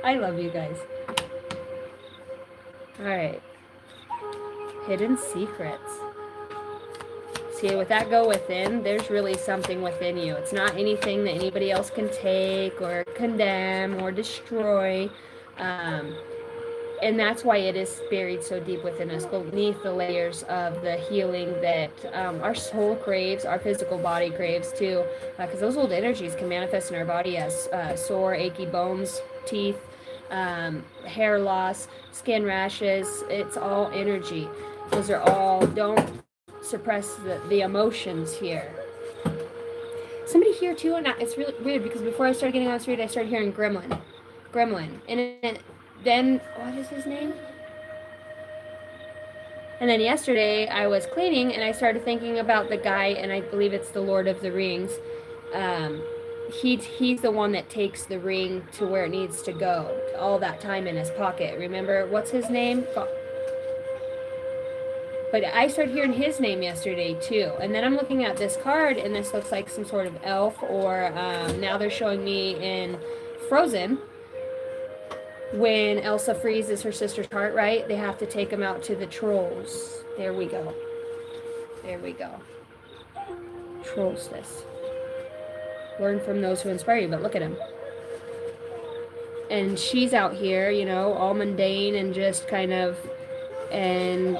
I love you guys. All right. Hidden secrets. See, with that go within, there's really something within you. It's not anything that anybody else can take or condemn or destroy. And that's why it is buried so deep within us, beneath the layers of the healing that our soul craves, our physical body craves too. Because those old energies can manifest in our body as sore, achy bones, teeth, hair loss, skin rashes. It's all energy. Those are all, don't suppress the emotions here. Somebody here too, and it's really weird because before I started getting on the street, I started hearing Gremlin. And then, what is his name? And then yesterday I was cleaning and I started thinking about the guy, and I believe it's the Lord of the Rings. He's the one that takes the ring to where it needs to go all that time in his pocket. Remember, what's his name? But I started hearing his name yesterday too. And then I'm looking at this card, and this looks like some sort of elf, or now they're showing me in Frozen, when Elsa freezes her sister's heart, right? They have to take him out to the trolls. There we go. controls this. Learn from those who inspire you, but look at him. And she's out here, you know, all mundane and just kind of, and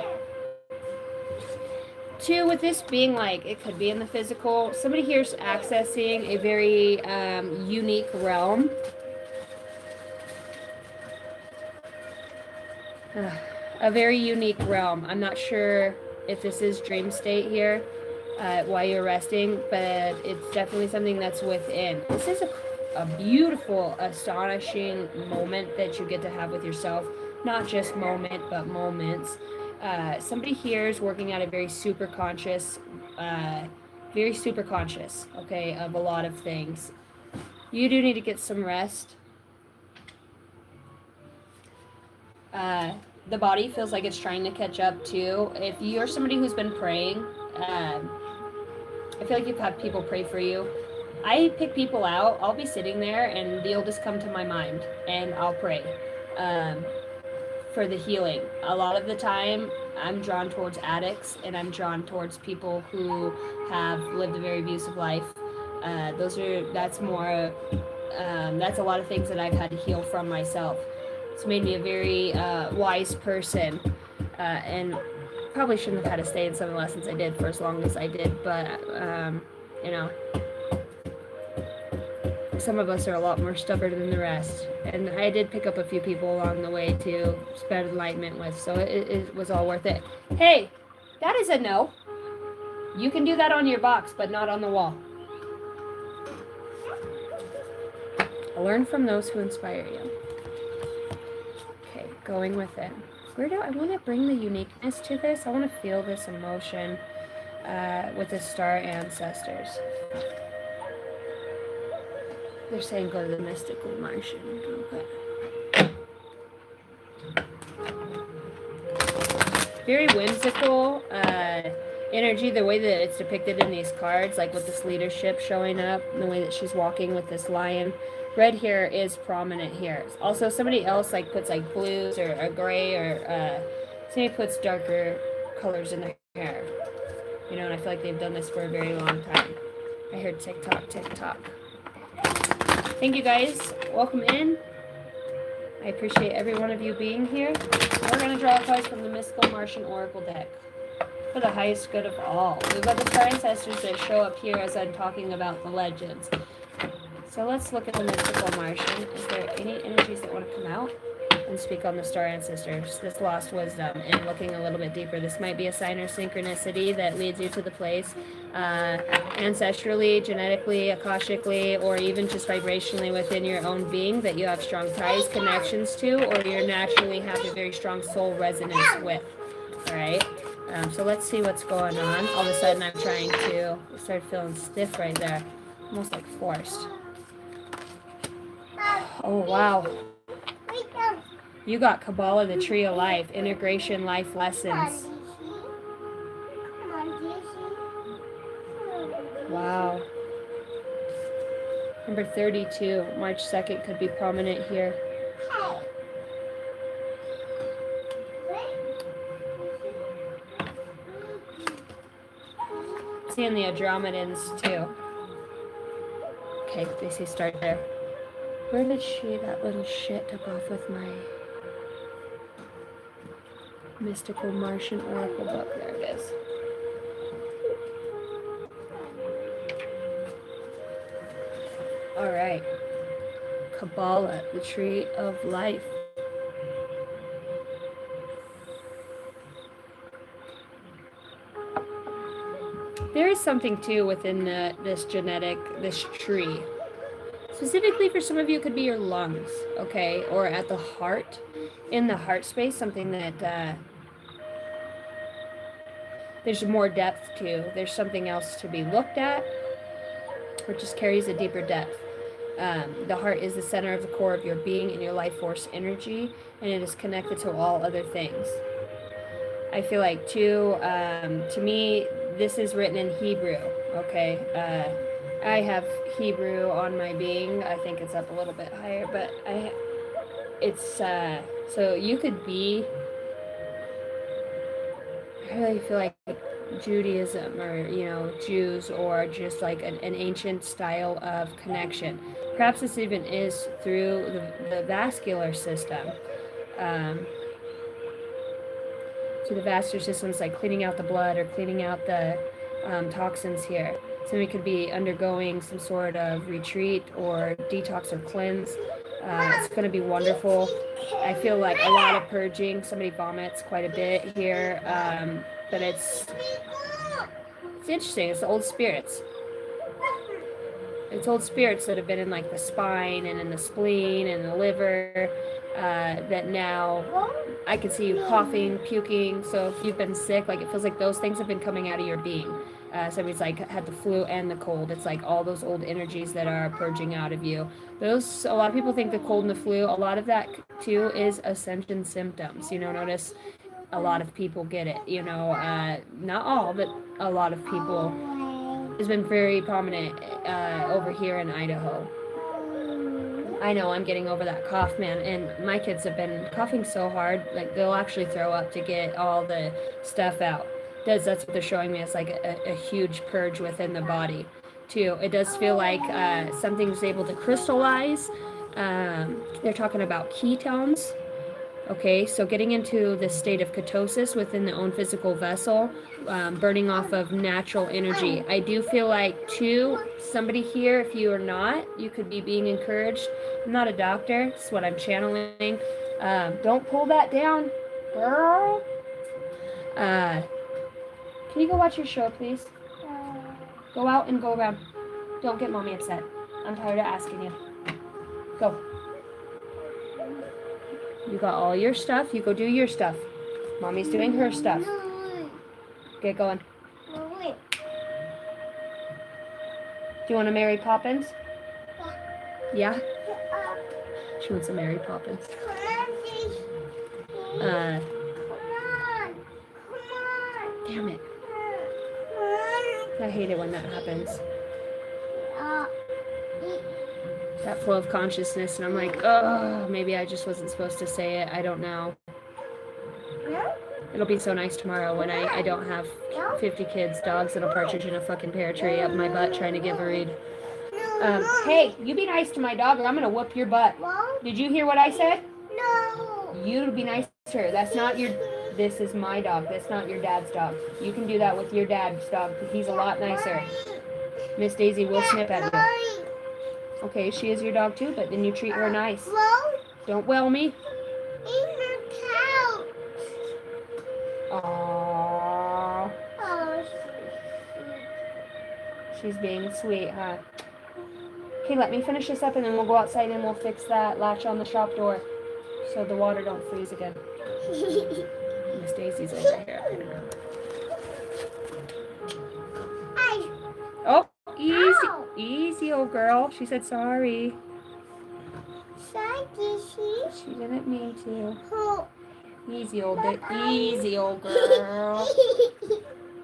two, with this being like, it could be in the physical, somebody here's accessing a very unique realm. A very unique realm. I'm not sure if this is dream state here while you're resting, but it's definitely something that's within. This is a beautiful, astonishing moment that you get to have with yourself. Not just moment, but moments. Somebody here is working at a very super conscious, okay, of a lot of things. You do need to get some rest. The body feels like it's trying to catch up too. If you're somebody who's been praying, I feel like you've had people pray for you. I pick people out. I'll be sitting there and they'll just come to my mind and I'll pray for the healing. A lot of the time I'm drawn towards addicts and I'm drawn towards people who have lived a very abusive life. That's a lot of things that I've had to heal from myself. It's made me a very wise person, and probably shouldn't have had to stay in some of the lessons I did for as long as I did, but, you know, some of us are a lot more stubborn than the rest, and I did pick up a few people along the way to spread enlightenment with, so it was all worth it. Hey, that is a no. You can do that on your box, but not on the wall. Learn from those who inspire you. Going within. Where do I want to bring the uniqueness to this? I want to feel this emotion with the star ancestors. They're saying go to the mystical Martian. Okay. Very whimsical energy, the way that it's depicted in these cards, like with this leadership showing up, and the way that she's walking with this lion. Red here is prominent here. Also, somebody else like puts like blues or a gray or somebody puts darker colors in their hair. You know, and I feel like they've done this for a very long time. I heard TikTok, TikTok. Thank you guys. Welcome in. I appreciate every one of you being here. We're going to draw cards from the Mystical Martian Oracle deck for the highest good of all. We've got the star ancestors that show up here as I'm talking about the legends. So let's look at the mystical Martian. Is there any energies that want to come out and speak on the star ancestors? This lost wisdom and looking a little bit deeper. This might be a sign or synchronicity that leads you to the place ancestrally, genetically, akashically, or even just vibrationally within your own being that you have strong ties, connections to, or you naturally have a very strong soul resonance with. All right. So let's see what's going on. All of a sudden I'm trying to start feeling stiff right there. Almost like forced. Oh, wow. You got Kabbalah, the Tree of Life, Integration Life Lessons. Wow. Number 32, March 2nd could be prominent here. Seeing the Andromedans too. Okay, they say start there. Where did that little shit took off with my Mystical Martian Oracle book? There it is. All right. Kabbalah, the Tree of Life. There is something too within this tree. Specifically for some of you, it could be your lungs, okay? Or at the heart, in the heart space, something that there's more depth to. There's something else to be looked at, or just carries a deeper depth. The heart is the center of the core of your being and your life force energy, and it is connected to all other things. I feel like too, to me, this is written in Hebrew, okay? I have Hebrew on my being. I think it's up a little bit higher, but so you could be, I really feel like Judaism or, Jews, or just like an ancient style of connection. Perhaps this even is through the vascular system. Um, so the vascular system is like cleaning out the blood or cleaning out the toxins here. Somebody could be undergoing some sort of retreat or detox or cleanse. It's going to be wonderful. I feel like a lot of purging. Somebody vomits quite a bit here, but it's interesting. It's the old spirits. It's old spirits that have been in like the spine and in the spleen and the liver, that now I can see you coughing, puking. So if you've been sick, like it feels like those things have been coming out of your being. Somebody's like had the flu and the cold. It's like all those old energies that are purging out of you. A lot of people think the cold and the flu, a lot of that too is ascension symptoms. Notice a lot of people get it, not all, but a lot of people. It's been very prominent over here in Idaho. I know I'm getting over that cough, man, and my kids have been coughing so hard, like they'll actually throw up to get all the stuff out. That's what they're showing me. It's like a huge purge within the body, too. It does feel like something's able to crystallize. They're talking about ketones. Okay, so getting into the state of ketosis within the own physical vessel, burning off of natural energy. I do feel like, too, somebody here, if you are not, you could be being encouraged. I'm not a doctor. This is what I'm channeling. Don't pull that down, girl. Can you go watch your show, please? Go out and go around. Don't get mommy upset. I'm tired of asking you. Go. You got all your stuff. You go do your stuff. Mommy's doing her stuff. Get going. Do you want to Mary Poppins? Yeah? She wants a Mary Poppins. Damn it. I hate it when that happens. That flow of consciousness, and I'm like, oh, maybe I just wasn't supposed to say it. I don't know. It'll be so nice tomorrow when I don't have 50 kids, dogs, and a partridge in a fucking pear tree up my butt trying to give a read. Hey, you be nice to my dog or I'm gonna whoop your butt. Did you hear what I said? No. You be nice to her. That's not your... This is my dog. That's not your dad's dog. You can do that with your dad's dog because he's a lot nicer. Miss Daisy will snip at you. Okay, she is your dog too, but then you treat her nice. Don't well me. Aww. She's being sweet, huh? Okay, let me finish this up and then we'll go outside and we'll fix that latch on the shop door so the water don't freeze again. Miss Daisy's over here. Oh, easy, old girl. She said sorry. She didn't mean to. Easy, old girl.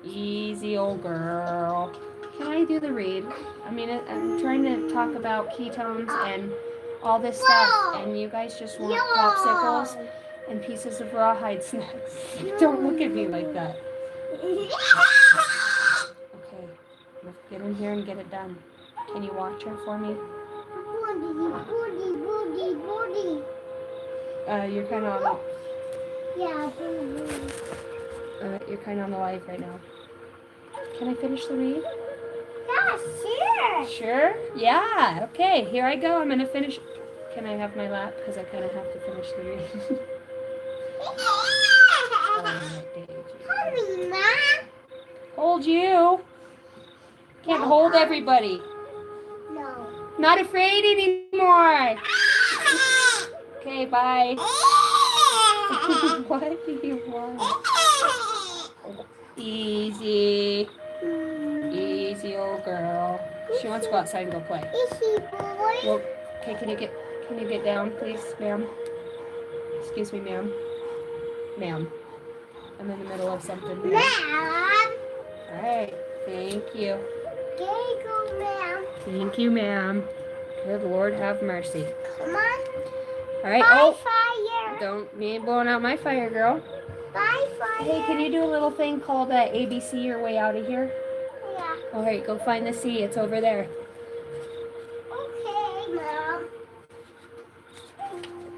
Easy, old girl. Can I do the read? I mean, I'm trying to talk about ketones and all this stuff, and you guys just want popsicles and pieces of rawhide snacks. Don't look at me like that. Okay, let's get in here and get it done. Can you watch her for me? You're kind of on you're kind of on the live right now. Can I finish the read? Yeah, sure. Sure? Yeah. Okay, here I go. I'm going to finish. Can I have my lap? Because I kind of have to finish the read. Hold me, Ma. Hold you. Can't hold everybody. No. Not afraid anymore. Okay, bye. What do you want? Easy. Easy, old girl. She wants to go outside and go play. Easy, boy. Well, okay, can you get down, please, ma'am? Excuse me, ma'am. Ma'am. I'm in the middle of something. Ma'am. All right. Thank you. There you go, ma'am. Thank you, ma'am. Good Lord, have mercy. Come on. All right. Fire. Oh, don't be blowing out my fire, girl. Bye, Fire. Hey, can you do a little thing called ABC your way out of here? Yeah. All right, go find the C. It's over there. Okay, Mom.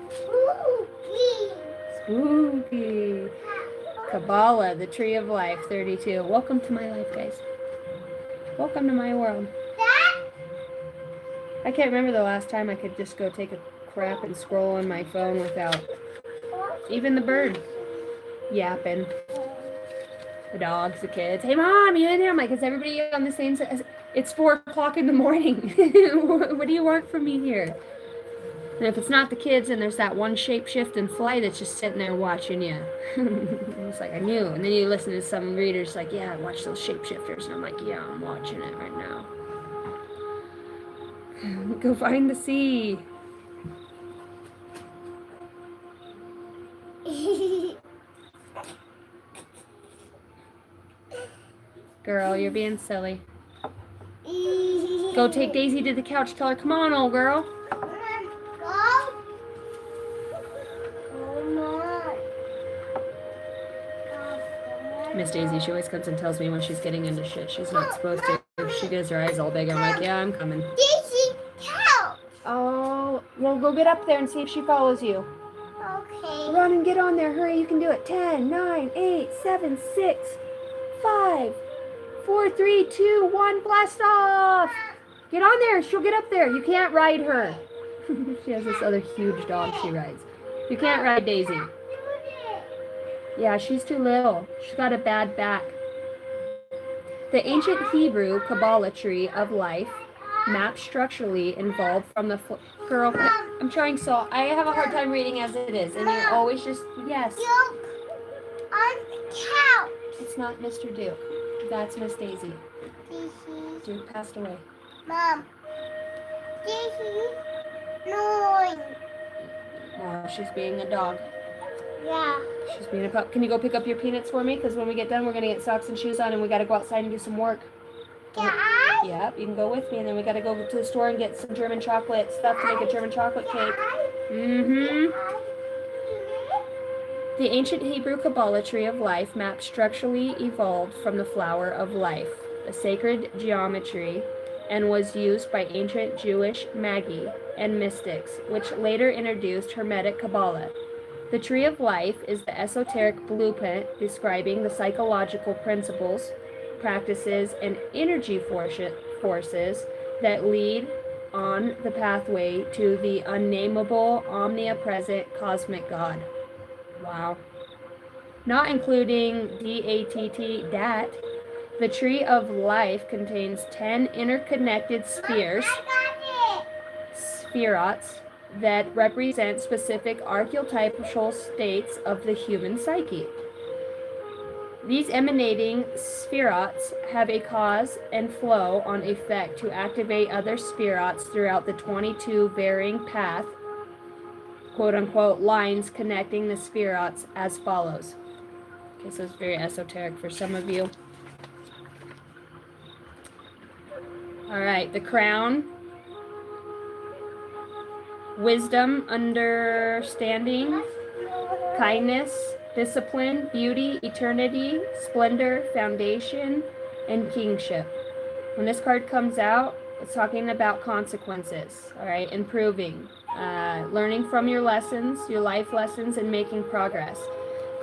Spooky. Spooky. Kabbalah, the tree of life, 32. Welcome to my life, guys. Welcome to my world. That? I can't remember the last time I could just go take a crap and scroll on my phone without even the bird yapping. The dogs, the kids. Hey, Mom, you in here? I'm like, is everybody on the same side? It's 4 o'clock in the morning. What do you want from me here? And if it's not the kids, and there's that one shapeshift and fly that's just sitting there watching you. It's like, I knew. And then you listen to some readers like, yeah, watch those shapeshifters. And I'm like, yeah, I'm watching it right now. Go find the sea. Girl, you're being silly. Go take Daisy to the couch. Tell her, come on, old girl. Miss Daisy, she always comes and tells me when she's getting into shit she's not supposed to. If she does her eyes all big, I'm like, yeah, I'm coming. Daisy, help! Oh, well, go get up there and see if she follows you. Okay. Run and get on there. Hurry, you can do it. 10, 9, 8, 7, 6, 5, 4, 3, 2, 1, blast off! Get on there. She'll get up there. You can't ride her. She has this other huge dog she rides. You can't ride Daisy. Yeah, she's too little. She's got a bad back. The ancient Hebrew Kabbalah tree of life, map structurally involved from the girl. I'm trying so. I have a hard time reading as it is, and you always just yes. Duke on the couch. It's not Mr. Duke. That's Miss Daisy. Daisy. Duke passed away. Mom. Daisy. No. Oh, she's being a dog. Yeah. She's being a pup. Can you go pick up your peanuts for me? Because when we get done, we're gonna get socks and shoes on, and we gotta go outside and do some work. Can I? Yep, you can go with me, and then we gotta go to the store and get some German chocolate stuff to make a German chocolate cake. Mm-hmm. The ancient Hebrew Kabbalah tree of life map structurally evolved from the flower of life, a sacred geometry, and was used by ancient Jewish magi and mystics, which later introduced Hermetic Kabbalah. The tree of life is the esoteric blueprint describing the psychological principles, practices, and energy forces that lead on the pathway to the unnameable, omnipresent cosmic God. Wow. Not including DATT, the tree of life contains 10 interconnected spheres, spherots, that represent specific archetypal states of the human psyche. These emanating spherots have a cause and flow on effect to activate other spherots throughout the 22 varying path, quote-unquote, lines connecting the spherots as follows. Okay, so it's very esoteric for some of you. All right, the crown. Wisdom, understanding, kindness, discipline, beauty, eternity, splendor, foundation, and kingship. When this card comes out, it's talking about consequences, all right, improving, learning from your lessons, your life lessons, and making progress,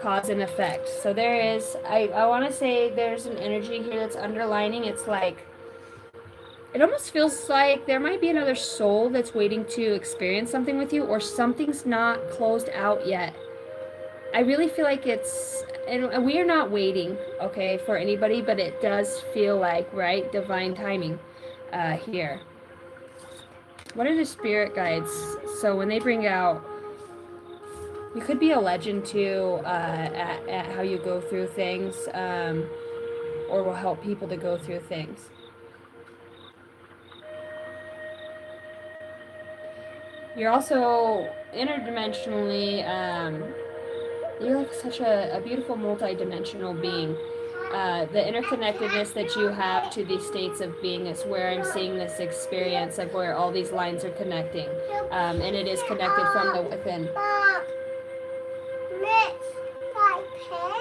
cause and effect. So there is, I want to say there's an energy here that's underlining. It's like, it almost feels like there might be another soul that's waiting to experience something with you, or something's not closed out yet. I really feel like it's, and we are not waiting, okay, for anybody, but it does feel like, right, divine timing here. What are the spirit guides? So when they bring out, you could be a legend too at how you go through things, or will help people to go through things. You're also interdimensionally, you're like such a beautiful multi-dimensional being. The interconnectedness that you have to these states of being is where I'm seeing this experience of where all these lines are connecting. And it is connected from the within. Mom, Mitch, my pen.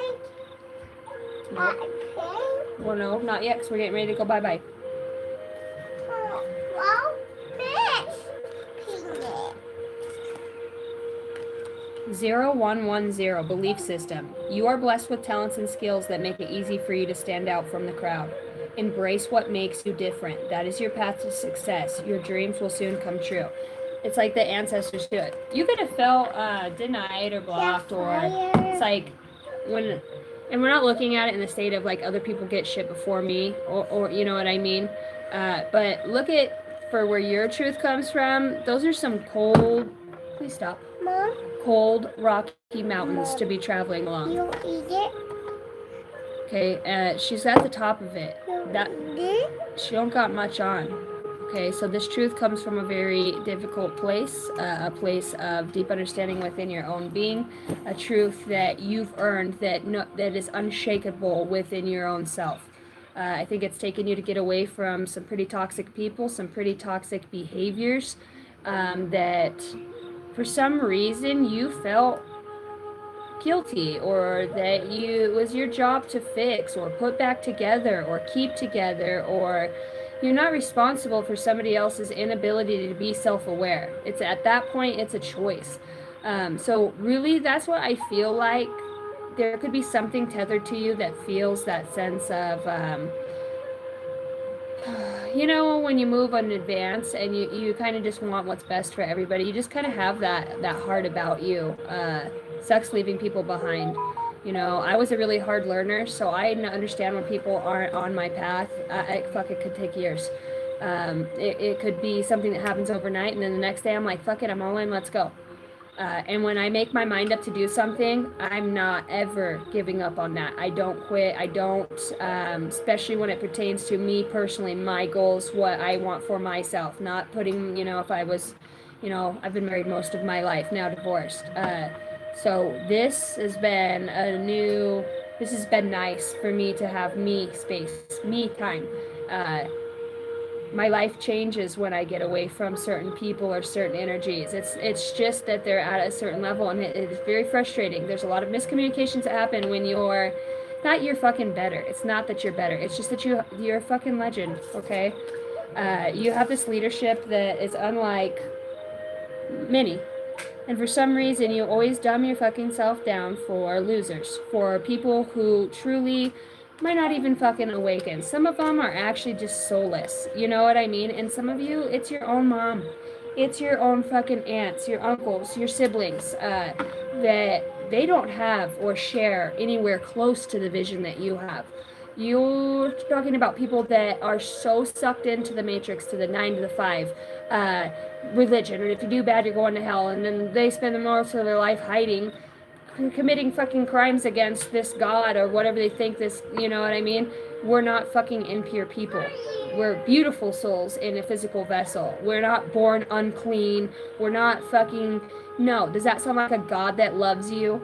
Nope. Well, no, not yet, because we're getting ready to go bye-bye. Well, fish. Peanut. 0110 belief system. You are blessed with talents and skills that make it easy for you to stand out from the crowd. Embrace what makes you different. That is your path to success. Your dreams will soon come true. It's like the ancestors do it. You could have felt denied or blocked, or it's like when, and we're not looking at it in the state of like other people get shit before me, or you know what I mean. But look at for where your truth comes from. Those are some cold. Please stop. Mom, Cold, rocky mountains to be traveling along. you eat it? Okay, she's at the top of it. That Eat it? she don't got much on. Okay, so this truth comes from a very difficult place, a place of deep understanding within your own being, a truth that you've earned that is unshakable within your own self. I think it's taken you to get away from some pretty toxic people, some pretty toxic behaviors that for some reason you felt guilty, or that it was your job to fix or put back together or keep together, or you're not responsible for somebody else's inability to be self-aware. It's at that point, it's a choice. So really, that's what I feel like. There could be something tethered to you that feels that sense of you know, when you move in advance and you kind of just want what's best for everybody, you just kind of have that heart about you. Sucks leaving people behind. You know, I was a really hard learner, so I understand when people aren't on my path. It could take years. It could be something that happens overnight, and then the next day I'm like, fuck it, I'm all in, let's go. And when I make my mind up to do something, I'm not ever giving up on that. I don't quit. I don't, especially when it pertains to me personally, my goals, what I want for myself, not putting, you know, if I was, you know, I've been married most of my life, now divorced. So this has been this has been nice for me to have me space, me time. My life changes when I get away from certain people or certain energies. It's just that they're at a certain level, and it's very frustrating. There's a lot of miscommunications that happen when you're not you're fucking better. It's not that you're better. It's just that you're a fucking legend, okay? You have this leadership that is unlike many. And for some reason, you always dumb your fucking self down for losers, for people who truly might not even fucking awaken. Some of them are actually just soulless. You know what I mean? And some of you, it's your own mom. It's your own fucking aunts, your uncles, your siblings, that they don't have or share anywhere close to the vision that you have. You're talking about people that are so sucked into the matrix, to the 9 to the 5, religion, and if you do bad, you're going to hell, and then they spend the most of their life hiding, committing fucking crimes against this God or whatever they think this, you know what I mean? We're not fucking impure people. We're beautiful souls in a physical vessel. We're not born unclean. We're not fucking, no. Does that sound like a God that loves you?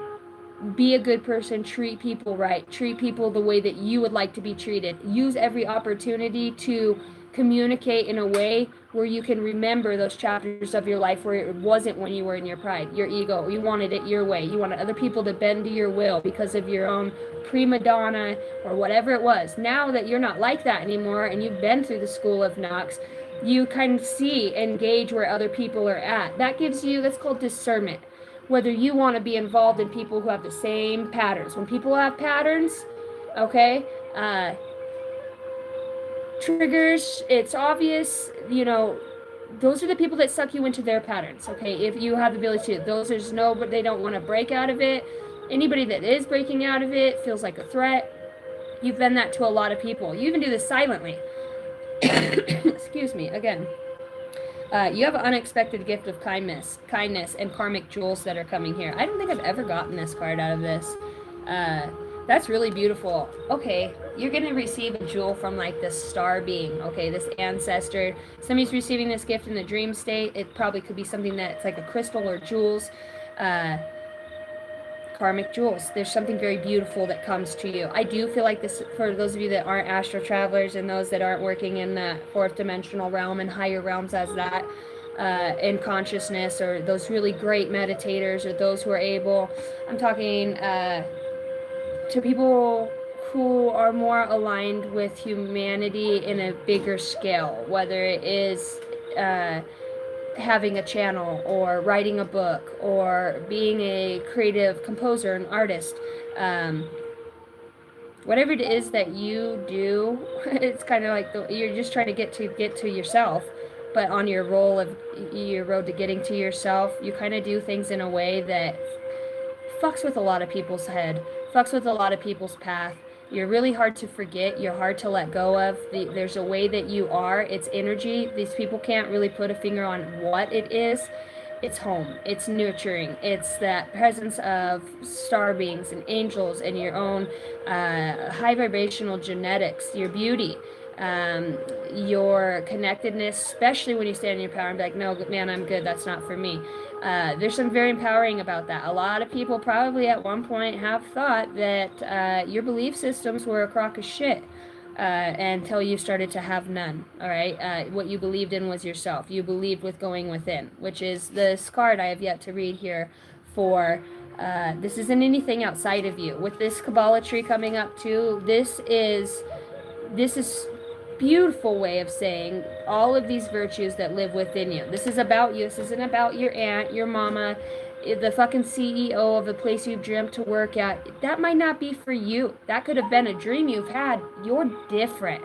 Be a good person, treat people right, treat people the way that you would like to be treated. Use every opportunity to communicate in a way where you can remember those chapters of your life where it wasn't when you were in your pride, your ego. You wanted it your way. You wanted other people to bend to your will because of your own prima donna or whatever it was. Now that you're not like that anymore and you've been through the school of Knox, you kind of see and gauge where other people are at. That gives you, that's called discernment. Whether you want to be involved in people who have the same patterns. When people have patterns, okay, triggers, it's obvious, you know, those are the people that suck you into their patterns, okay? If you have the ability to, those there's no, but they don't want to break out of it. Anybody that is breaking out of it feels like a threat. You've been that to a lot of people. You even do this silently. Excuse me, again. You have an unexpected gift of kindness, and karmic jewels that are coming here. I don't think I've ever gotten this card out of this. That's really beautiful. Okay, you're going to receive a jewel from like this star being, okay, this ancestor. Somebody's receiving this gift in the dream state. It probably could be something that's like a crystal or jewels. Karmic jewels. There's something very beautiful that comes to you. I do feel like this, for those of you that aren't astral travelers and those that aren't working in the fourth dimensional realm and higher realms as that, in consciousness, or those really great meditators, or those who are able, I'm talking to people who are more aligned with humanity in a bigger scale, whether it is having a channel or writing a book or being a creative composer, an artist. Whatever it is that you do, it's kind of like you're just trying to get to yourself, but on your road to getting to yourself, you kind of do things in a way that fucks with a lot of people's head, fucks with a lot of people's path. You're really hard to forget. You're hard to let go of. There's a way that you are. It's energy. These people can't really put a finger on what it is. It's home. It's nurturing. It's that presence of star beings and angels and your own high vibrational genetics, your beauty, your connectedness, especially when you stand in your power and be like, no, man, I'm good. That's not for me. There's some very empowering about that. A lot of people probably at one point have thought that your belief systems were a crock of shit until you started to have none. All right. What you believed in was yourself. You believed with going within, which is this card I have yet to read here for. This isn't anything outside of you. With this Kabbalah tree coming up too, this is beautiful way of saying all of these virtues that live within you. This is about you. This isn't about your aunt, your mama, the fucking CEO of the place you've dreamt to work at. That might not be for you. That could have been a dream you've had. You're different.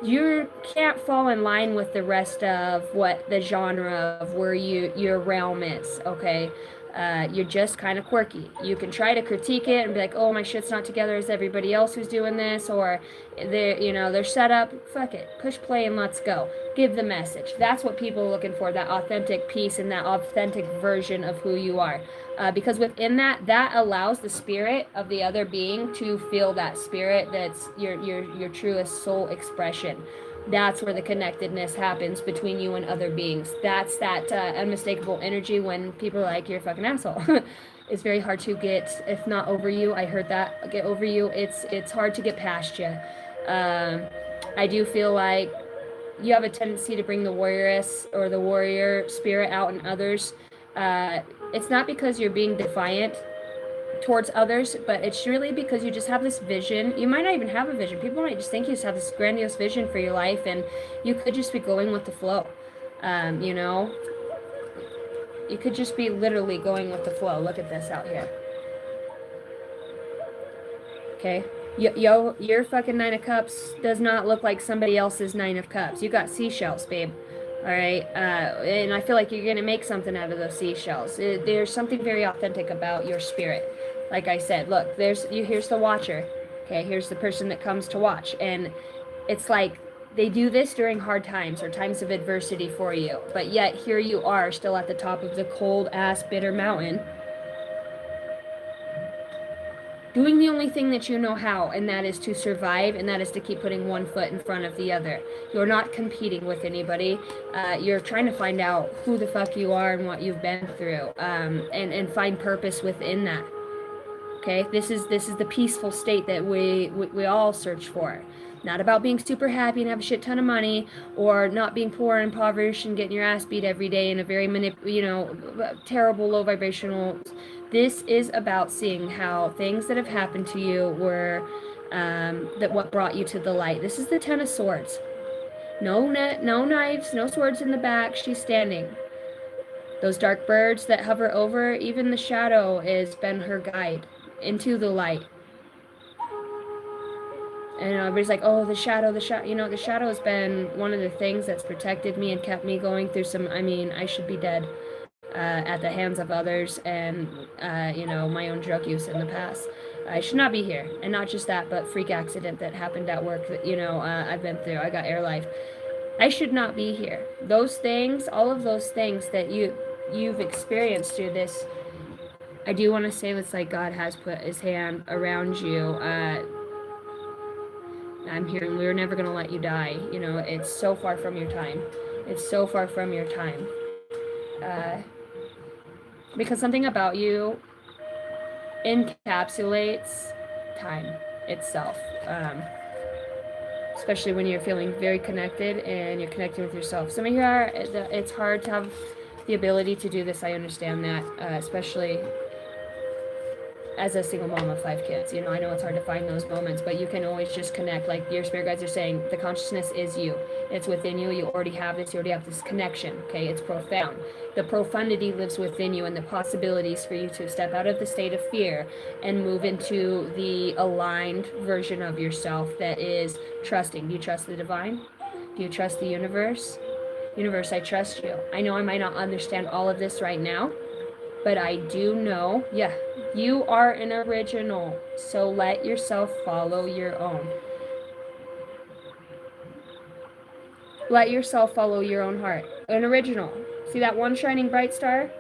You can't fall in line with the rest of what the genre of where your realm is, okay? You're just kind of quirky. You can try to critique it and be like, oh, my shit's not together as everybody else who's doing this, or they're set up. Fuck it. Push play and let's go. Give the message. That's what people are looking for, that authentic piece and that authentic version of who you are. Because within that allows the spirit of the other being to feel that spirit that's your truest soul expression. That's where the connectedness happens between you and other beings. That's that unmistakable energy when people are like, you're a fucking asshole. It's very hard to get, if not over you, I heard that, get over you. It's hard to get past you. I do feel like you have a tendency to bring the warrioress or the warrior spirit out in others. It's not because you're being defiant towards others, but it's really because you just have this vision. You might not even have a vision. People might just think you just have this grandiose vision for your life, and you could just be going with the flow. You could just be literally going with the flow. Look at this out here. Okay, your fucking 9 of Cups does not look like somebody else's 9 of Cups. You got seashells, babe. All right, and I feel like you're gonna make something out of those seashells. There's something very authentic about your spirit. Like I said, look, here's the watcher. Okay, here's the person that comes to watch, and it's like they do this during hard times or times of adversity for you, but yet here you are still at the top of the cold ass bitter mountain, doing the only thing that you know how, and that is to survive, and that is to keep putting one foot in front of the other. You're not competing with anybody. You're trying to find out who the fuck you are and what you've been through, and find purpose within that. Okay, this is the peaceful state that we all search for. Not about being super happy and have a shit ton of money, or not being poor and impoverished and getting your ass beat every day in a very terrible low vibrational. This is about seeing how things that have happened to you were that what brought you to the light. This is the 10 of Swords. No knives, no swords in the back. She's standing. Those dark birds that hover over, even the shadow has been her guide into the light. And everybody's like, oh, the shadow. The shadow has been one of the things that's protected me and kept me going through I should be dead at the hands of others and, my own drug use in the past. I should not be here. And not just that, but freak accident that happened at work that, I've been through. I got air life. I should not be here. Those things, all of those things that you've experienced through this, I do want to say it's like God has put his hand around you. I'm hearing we're never going to let you die. It's so far from your time. It's so far from your time. Because something about you encapsulates time itself. Especially when you're feeling very connected and you're connecting with yourself. Some of you are, it's hard to have the ability to do this. I understand that, especially as a single mom of 5 kids. You know, I know it's hard to find those moments, but you can always just connect. Like your spirit guides are saying, the consciousness is you. It's within you. You already have this. You already have this connection. Okay, it's profound. The profundity lives within you, and the possibilities for you to step out of the state of fear and move into the aligned version of yourself that is trusting. Do you trust the divine? Do you trust the universe? Universe, I trust you. I know I might not understand all of this right now, but I do know, yeah, you are an original. So let yourself follow your own. Let yourself follow your own heart. An original. See that one shining bright star?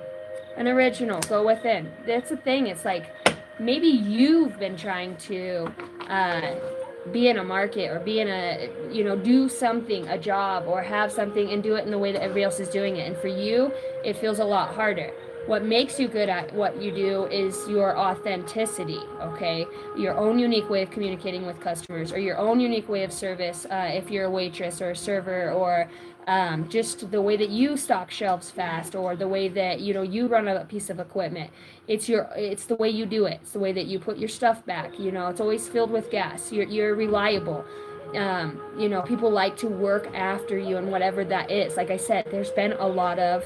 An original. Go within. That's the thing. It's like maybe you've been trying to be in a market or be in a, you know, do something, a job, or have something and do it in the way that everybody else is doing it. And for you, it feels a lot harder. What makes you good at what you do is your authenticity, okay? Your own unique way of communicating with customers, or your own unique way of service, if you're a waitress or a server, or just the way that you stock shelves fast, or the way that, you know, you run a piece of equipment. It's the way you do it. It's the way that you put your stuff back. You know, it's always filled with gas. You're reliable. You know, people like to work after you, and whatever that is. Like I said, there's been a lot of,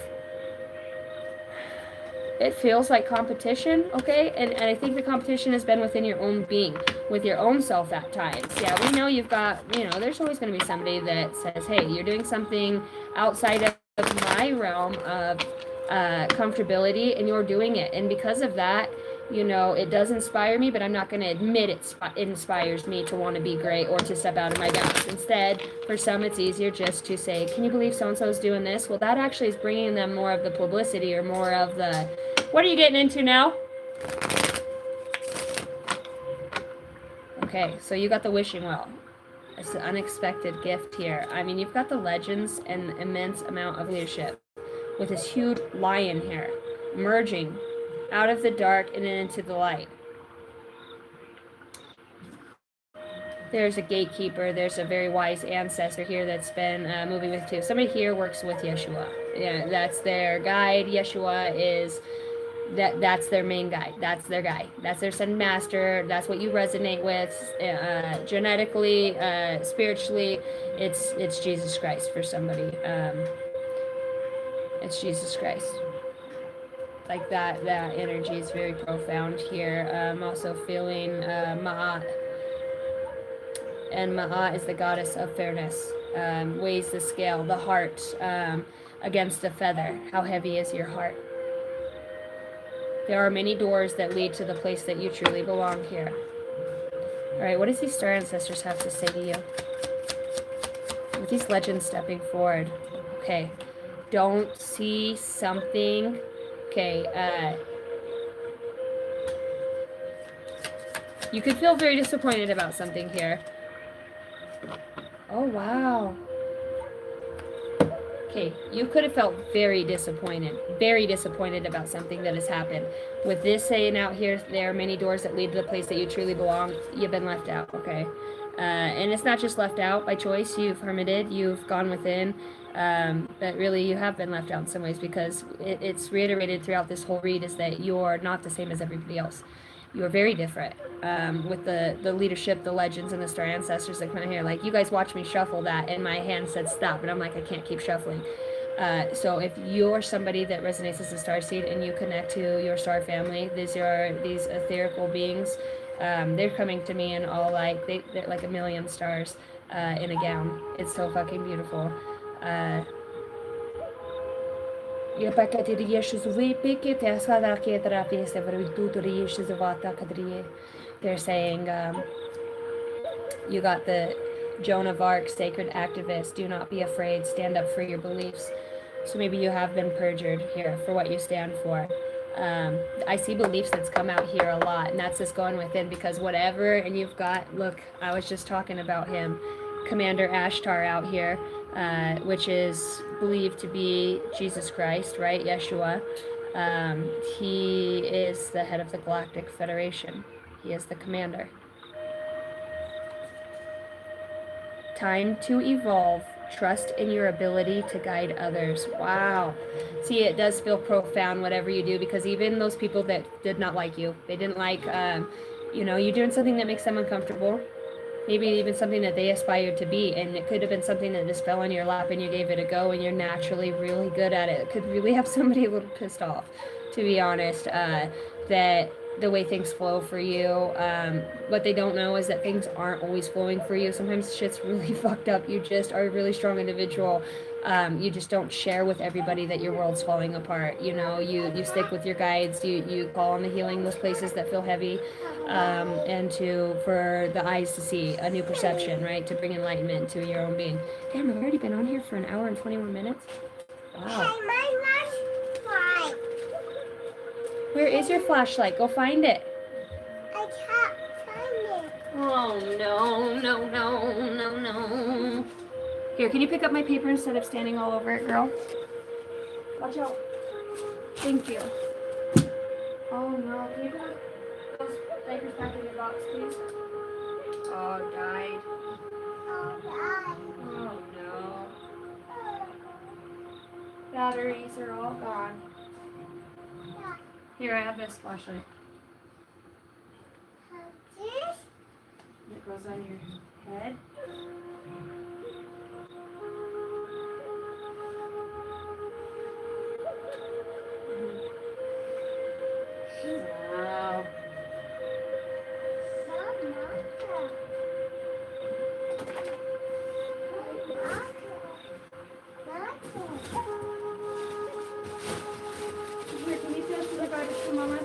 it feels like competition, okay? And I think the competition has been within your own being, with your own self at times. Yeah, we know you've got, you know, there's always going to be somebody that says, hey, you're doing something outside of my realm of comfortability, and you're doing it. And because of that, you know, it does inspire me, but I'm not going to admit it inspires me to want to be great or to step out of my bounds. Instead, for some, it's easier just to say, can you believe so-and-so is doing this? Well, that actually is bringing them more of the publicity, or more of the, what are you getting into now? Okay, so you got the wishing well. It's an unexpected gift here. I mean, you've got the legends and immense amount of leadership, with this huge lion here, merging out of the dark and into the light. There's a gatekeeper. There's a very wise ancestor here that's been moving with too. Somebody here works with Yeshua. Yeah, that's their guide. Yeshua is that's their main guide. That's their guy. That's their send master. That's what you resonate with genetically, spiritually. It's Jesus Christ for somebody. It's Jesus Christ. Like that energy is very profound here. I'm also feeling Ma'at. And Ma'at is the goddess of fairness. Weighs the scale, the heart against the feather. How heavy is your heart? There are many doors that lead to the place that you truly belong here. All right, what does these star ancestors have to say to you? With these legends stepping forward. Okay, don't see something. Okay, you could feel very disappointed about something here. Oh, wow. Okay, you could have felt very disappointed about something that has happened. With this saying out here, there are many doors that lead to the place that you truly belong. You've been left out, okay? And it's not just left out by choice. You've hermited, you've gone within, but really you have been left out in some ways, because it's reiterated throughout this whole read is that you're not the same as everybody else. You're very different with the leadership, the legends, and the star ancestors that come in here. Like, you guys watch me shuffle that, and my hand said stop, and I'm like, I can't keep shuffling. So if you're somebody that resonates as a star seed and you connect to your star family, these etherical beings. They're coming to me in all they're like a million stars in a gown. It's so fucking beautiful. They're saying, you got the Joan of Arc, sacred activist. Do not be afraid. Stand up for your beliefs. So maybe you have been perjured here for what you stand for. I see beliefs that's come out here a lot, and that's just going within, because whatever, and you've got, look, I was just talking about him, Commander Ashtar out here, which is believed to be Jesus Christ, right? Yeshua. He is the head of the Galactic Federation. He is the commander. Time to evolve Trust in your ability to guide others. Wow. See, it does feel profound, whatever you do, because even those people that did not like you, they didn't like, you're doing something that makes them uncomfortable. Maybe even something that they aspired to be, and it could have been something that just fell in your lap and you gave it a go and you're naturally really good at it. It could really have somebody a little pissed off, to be honest, that the way things flow for you. What they don't know is that things aren't always flowing for you. Sometimes shit's really fucked up. You just are a really strong individual. You just don't share with everybody that your world's falling apart. You stick with your guides. You call on the healing, those places that feel heavy, and for the eyes to see a new perception, right? To bring enlightenment to your own being. Damn, I've already been on here for an hour and 21 minutes. Wow. Where is your flashlight? Go find it. I can't find it. Oh, no. Here, can you pick up my paper instead of standing all over it, girl? Watch out. Thank you. Oh, no. Can you put those diapers back in your box, please? Oh, died. Oh, no. Batteries are all gone. Here, I have this flashlight. This? It goes on your head. Wow. Here, can you throw some of the garbage to Mama?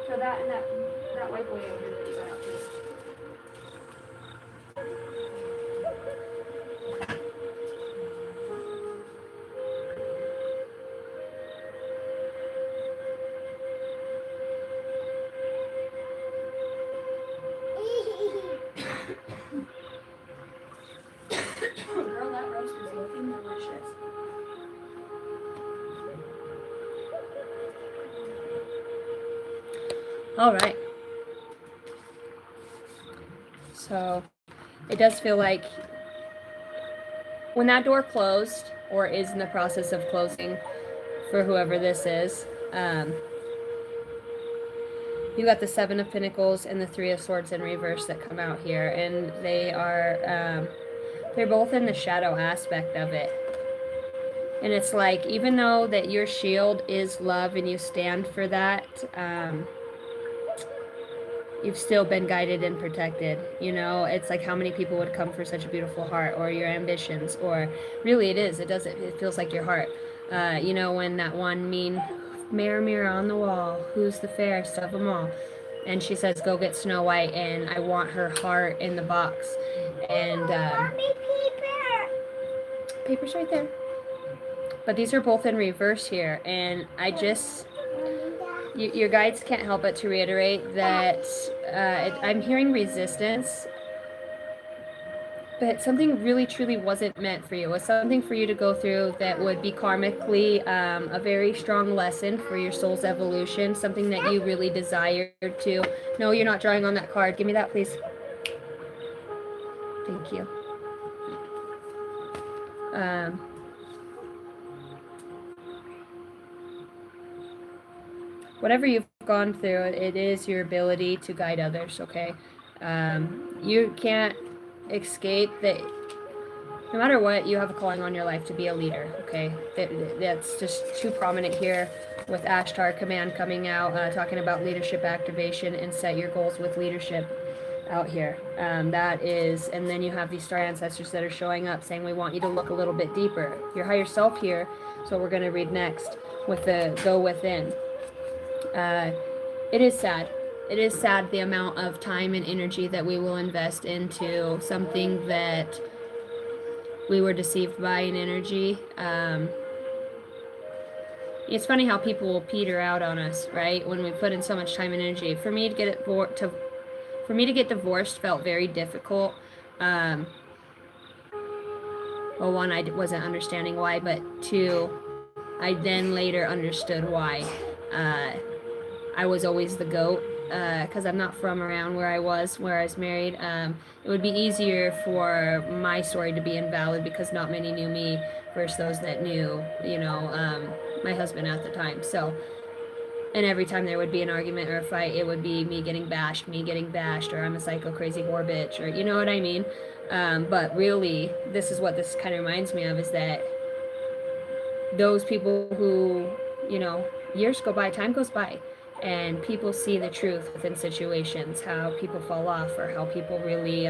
So that and that white boy over there that you got out, please. Girl, that roast is looking delicious. All right. So it does feel like when that door closed or is in the process of closing for whoever this is, you got the Seven of Pentacles and the Three of Swords in reverse that come out here, and they are they're both in the shadow aspect of it. And it's like, even though that your shield is love and you stand for that, you've still been guided and protected. It's like how many people would come for such a beautiful heart, or your ambitions, or really it feels like your heart. When that one mean mirror, mirror on the wall, who's the fairest of them all? And she says, go get Snow White, and I want her heart in the box. And paper's right there. But these are both in reverse here, and your guides can't help but to reiterate that I'm hearing resistance, but something really truly wasn't meant for you. It was something for you to go through that would be karmically a very strong lesson for your soul's evolution, something that you really desired to. No, you're not drawing on that card. Give me that, please. Thank you. Whatever you've gone through, it is your ability to guide others, okay? You can't escape that. No matter what, you have a calling on your life to be a leader, okay? That's just too prominent here with Ashtar Command coming out, talking about leadership activation and set your goals with leadership out here. That is, and then you have these star ancestors that are showing up saying, we want you to look a little bit deeper. Your higher self here, so we're going to read next with the go within. It is sad. It is sad the amount of time and energy that we will invest into something that we were deceived by in energy. It's funny how people will peter out on us, right? When we put in so much time and energy. For me to get divorced felt very difficult. Well, one, I wasn't understanding why, but two, I then later understood why. I was always the goat. because I'm not from around where I was married. It would be easier for my story to be invalid because not many knew me versus those that knew, my husband at the time. So, and every time there would be an argument or a fight, it would be me getting bashed, or I'm a psycho crazy whore bitch, or you know what I mean? But really, this is what this kind of reminds me of, is that those people who, years go by, time goes by, and people see the truth within situations, how people fall off or how people really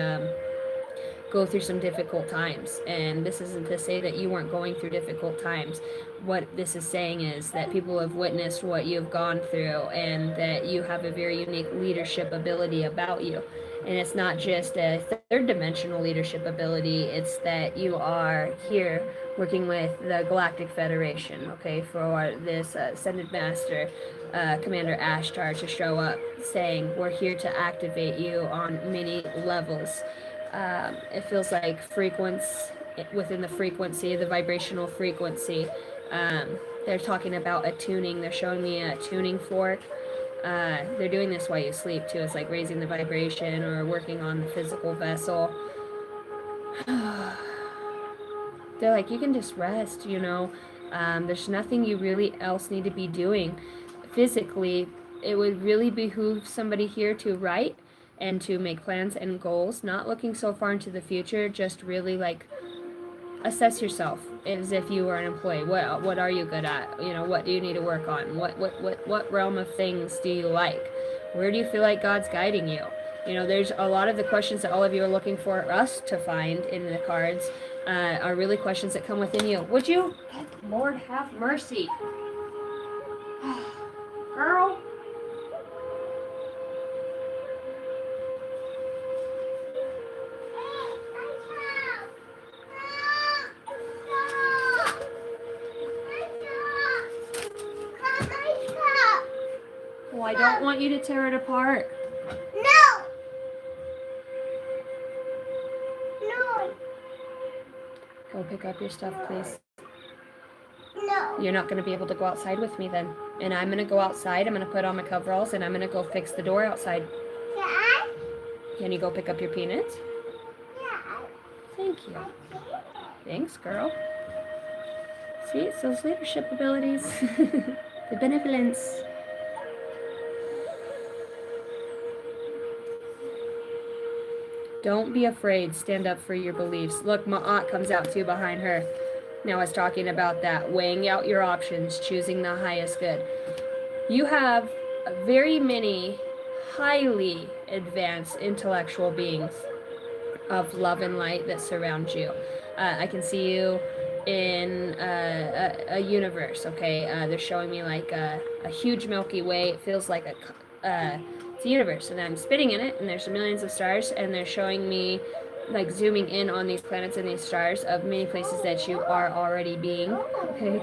go through some difficult times. And this isn't to say that you weren't going through difficult times. What this is saying is that people have witnessed what you've gone through and that you have a very unique leadership ability about you. And it's not just a third dimensional leadership ability, it's that you are here working with the Galactic Federation, okay, for this Ascended Master, Commander Ashtar, to show up saying, we're here to activate you on many levels. It feels like within the frequency, the vibrational frequency. They're talking about attuning. They're showing me a tuning fork. They're doing this while you sleep too. It's like raising the vibration or working on the physical vessel. They're like, you can just rest, there's nothing you really else need to be doing physically. It would really behoove somebody here to write and to make plans and goals, not looking so far into the future, just really like assess yourself as if you were an employee. What are you good at? What do you need to work on? What realm of things do you like? Where do you feel like God's guiding you? There's a lot of the questions that all of you are looking for us to find in the cards are really questions that come within you. Would you? Lord have mercy. Girl. Well, I don't want you to tear it apart. No. No. Go pick up your stuff, please. No. You're not going to be able to go outside with me then. And I'm going to go outside. I'm going to put on my coveralls and I'm going to go fix the door outside. Yeah. Can you go pick up your peanuts? Yeah. Thank you. Thanks, girl. See, it's those leadership abilities. The benevolence. Don't be afraid. Stand up for your beliefs. Look, Ma'at comes out too behind her. Now I was talking about that. Weighing out your options. Choosing the highest good. You have very many highly advanced intellectual beings of love and light that surround you. I can see you in a universe, okay? They're showing me like a huge Milky Way. It feels like it's a universe, and I'm spitting in it, and there's millions of stars, and they're showing me, like, zooming in on these planets and these stars of many places that you are already being, okay?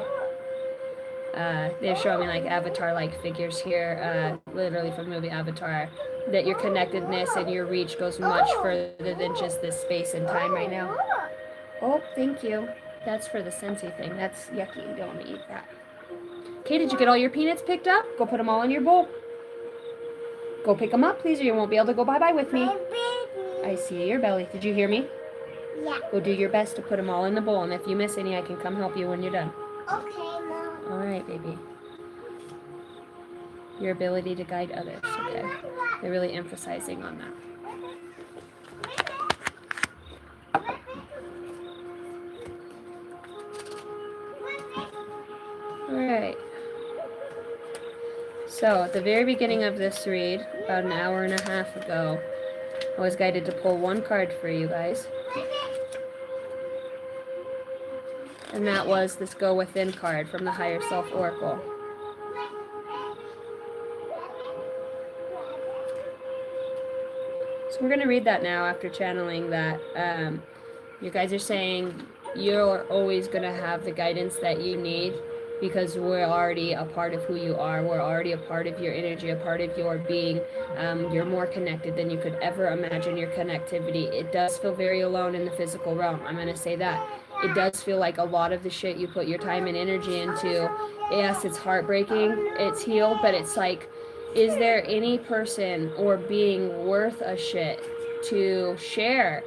They're showing me, like, avatar-like figures here, literally from the movie Avatar, that your connectedness and your reach goes much further than just this space and time right now. Oh, thank you. That's for the Scentsy thing. That's yucky. You don't want to eat that. Okay, did you get all your peanuts picked up? Go put them all in your bowl. Go pick them up, please, or you won't be able to go bye-bye with me. I see your belly. Did you hear me? Yeah. Go do your best to put them all in the bowl, and if you miss any, I can come help you when you're done. Okay, Mom. All right, baby. Your ability to guide others, okay? They're really emphasizing on that. All right. So, at the very beginning of this read, about an hour and a half ago, I was guided to pull one card for you guys. And that was this Go Within card from the Higher Self Oracle. So we're going to read that now after channeling that. You guys are saying you're always going to have the guidance that you need because we're already a part of who you are. We're already a part of your energy, a part of your being. You're more connected than you could ever imagine your connectivity. It does feel very alone in the physical realm. I'm going to say that. It does feel like a lot of the shit you put your time and energy into, yes, it's heartbreaking, it's healed, but it's like Is there any person or being worth a shit to share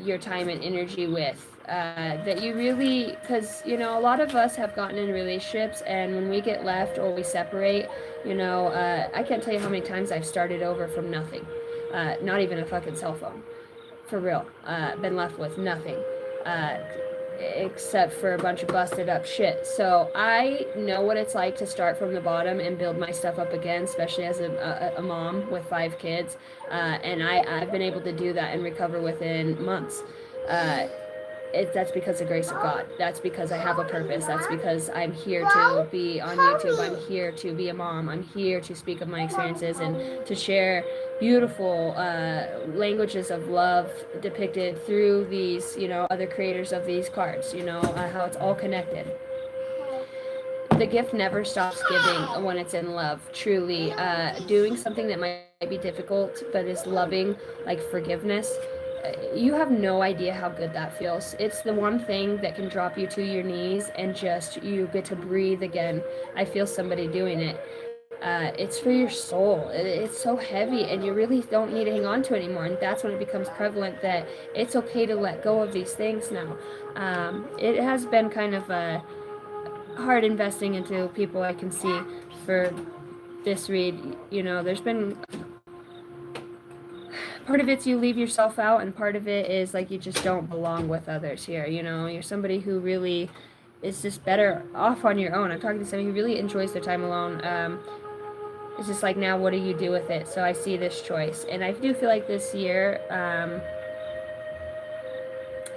your time and energy with? That you really, because a lot of us have gotten in relationships, and when we get left or we separate, I can't tell you how many times I've started over from nothing, not even a fucking cell phone, for real. Been left with nothing. Except for a bunch of busted up shit. So I know what it's like to start from the bottom and build my stuff up again, especially as a mom with 5 kids. And I've been able to do that and recover within months. That's because of the grace of God. That's because I have a purpose. That's because I'm here to be on YouTube. I'm here to be a mom. I'm here to speak of my experiences and to share beautiful languages of love depicted through these, other creators of these cards, how it's all connected. The gift never stops giving when it's in love, truly. Doing something that might be difficult but is loving, like forgiveness, you have no idea how good that feels. It's the one thing that can drop you to your knees and just you get to breathe again. I feel somebody doing it. It's for your soul. It's so heavy and you really don't need to hang on to it anymore. And that's when it becomes prevalent that it's okay to let go of these things now. It has been kind of hard investing into people I can see for this read. There's been part of it's you leave yourself out, and part of it is like you just don't belong with others here. You're somebody who really is just better off on your own. I'm talking to somebody who really enjoys their time alone. It's just like, now what do you do with it? So I see this choice, and I do feel like this year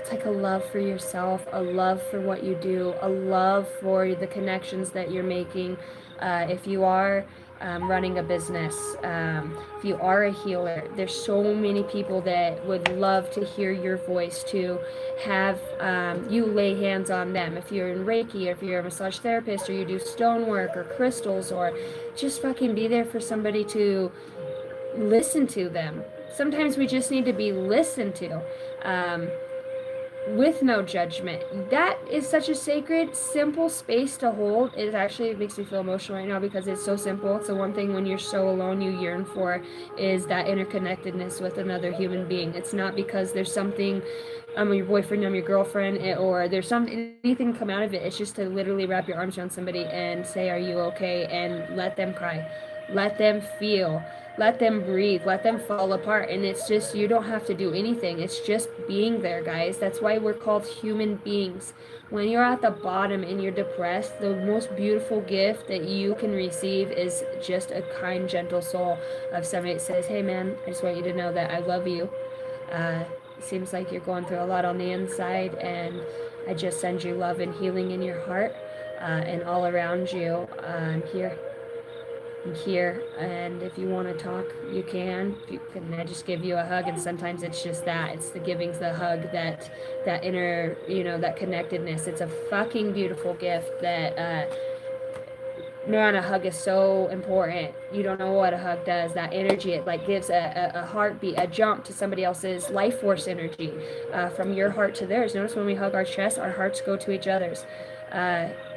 it's like a love for yourself, a love for what you do, a love for the connections that you're making. If you are running a business, if you are a healer, there's so many people that would love to hear your voice, to have you lay hands on them. If you're in Reiki, or if you're a massage therapist, or you do stonework or crystals, or just fucking be there for somebody to listen to them. Sometimes we just need to be listened to. With no judgment. That is such a sacred, simple space to hold. It actually makes me feel emotional right now because it's so simple. It's the one thing when you're so alone you yearn for, is that interconnectedness with another human being. It's not because there's something, I'm your boyfriend, I'm your girlfriend, or there's something, anything come out of it. It's just to literally wrap your arms around somebody and say, are you okay? And let them cry. Let them feel. Let them breathe. Let them fall apart. And it's just, you don't have to do anything. It's just being there, guys. That's why we're called human beings. When you're at the bottom and you're depressed, the most beautiful gift that you can receive is just a kind, gentle soul of somebody that says, hey man, I just want you to know that I love you. It seems like you're going through a lot on the inside, and I just send you love and healing in your heart and all around you. I'm here. I'm here, and if you want to talk, you can. I just give you a hug, and sometimes it's just that. It's the giving's the hug, that inner, that connectedness. It's a fucking beautiful gift that, man, a hug is so important. You don't know what a hug does. That energy, it like gives a heartbeat, a jump to somebody else's life force energy, from your heart to theirs. Notice when we hug our chest, our hearts go to each other's.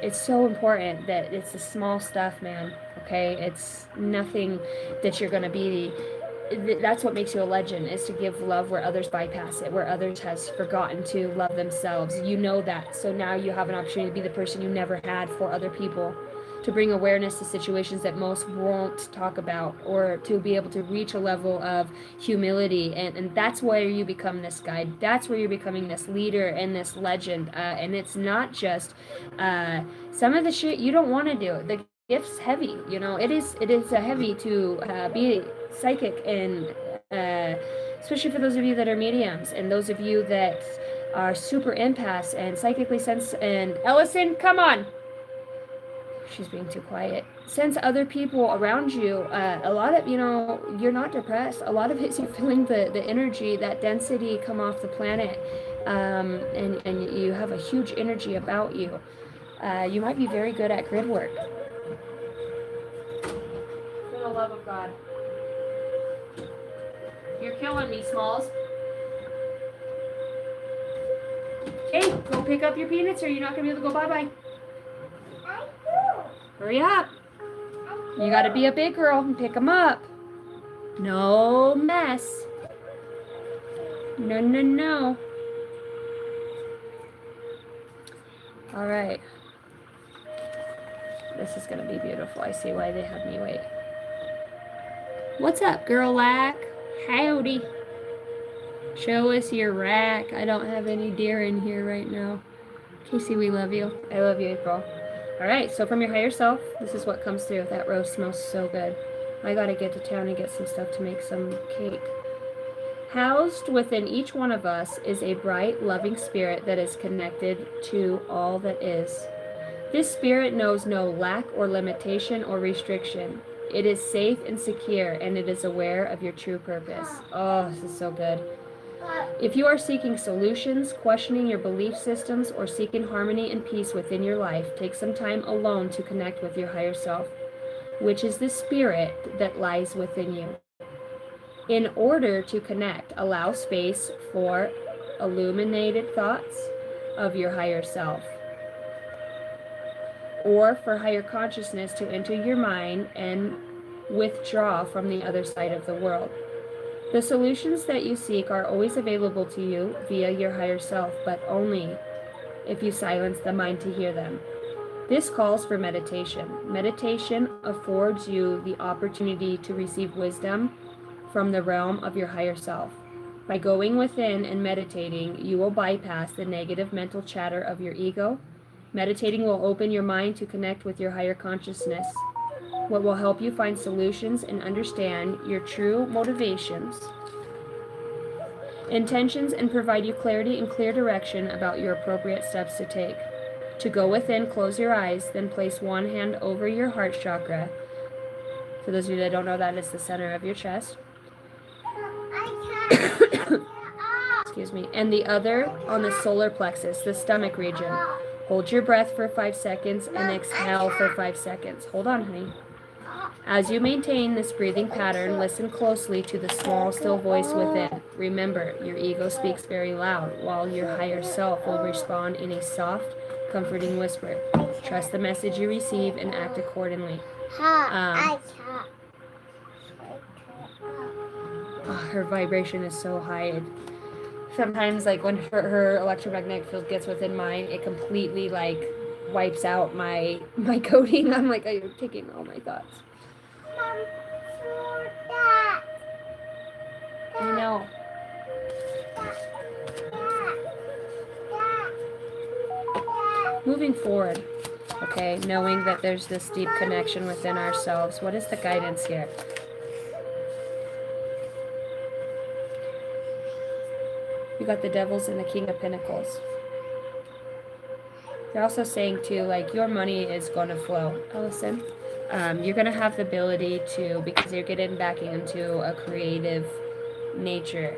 It's so important that it's the small stuff, man. Okay, it's nothing that you're gonna be. That's what makes you a legend, is to give love where others bypass it, where others has forgotten to love themselves. You know that, so now you have an opportunity to be the person you never had for other people, to bring awareness to situations that most won't talk about, or to be able to reach a level of humility. And that's where you become this guide. That's where you're becoming this leader and this legend. And it's not just some of the shit you don't want to do. The gift's heavy, it is heavy to be psychic, and especially for those of you that are mediums, and those of you that are super empaths and psychically sense. And Ellison, come on. She's being too quiet. Sense other people around you. A lot of, you're not depressed. A lot of it's you're feeling the energy, that density come off the planet. And you have a huge energy about you. You might be very good at grid work. For the love of God. You're killing me, Smalls. Okay, go pick up your peanuts, or you're not going to be able to go bye-bye. Hurry up. You got to be a big girl and pick them up. No mess. No, no, no. All right. This is going to be beautiful. I see why they had me wait. What's up, girl lack? Howdy. Show us your rack. I don't have any deer in here right now. Casey, we love you. I love you, April. All right, so from your higher self, this is what comes through. That rose smells so good. I got to get to town and get some stuff to make some cake. Housed within each one of us is a bright, loving spirit that is connected to all that is. This spirit knows no lack or limitation or restriction. It is safe and secure, and it is aware of your true purpose. Oh, this is so good. If you are seeking solutions, questioning your belief systems, or seeking harmony and peace within your life, take some time alone to connect with your higher self, which is the spirit that lies within you. In order to connect, allow space for illuminated thoughts of your higher self, or for higher consciousness to enter your mind and withdraw from the other side of the world. The solutions that you seek are always available to you via your higher self, but only if you silence the mind to hear them. This calls for meditation. Meditation affords you the opportunity to receive wisdom from the realm of your higher self. By going within and meditating, you will bypass the negative mental chatter of your ego. Meditating will open your mind to connect with your higher consciousness, what will help you find solutions and understand your true motivations, intentions, and provide you clarity and clear direction about your appropriate steps to take. To go within, close your eyes, then place one hand over your heart chakra. For those of you that don't know, that is the center of your chest. Excuse me. And the other on the solar plexus, the stomach region. Hold your breath for 5 seconds and exhale for 5 seconds. Hold on, honey. As you maintain this breathing pattern, listen closely to the small, still voice within. Remember, your ego speaks very loud, while your higher self will respond in a soft, comforting whisper. Trust the message you receive and act accordingly. Her vibration is so high. Sometimes, like, when her electromagnetic field gets within mine, it completely, like, wipes out my coding. I'm like, you're taking all my thoughts. I know. Moving forward, okay, knowing that there's this deep connection within ourselves, what is the guidance here? You got the Devils and the King of Pentacles. They're also saying, too, like, your money is going to flow, Ellison. You're going to have the ability to, because you're getting back into a creative nature.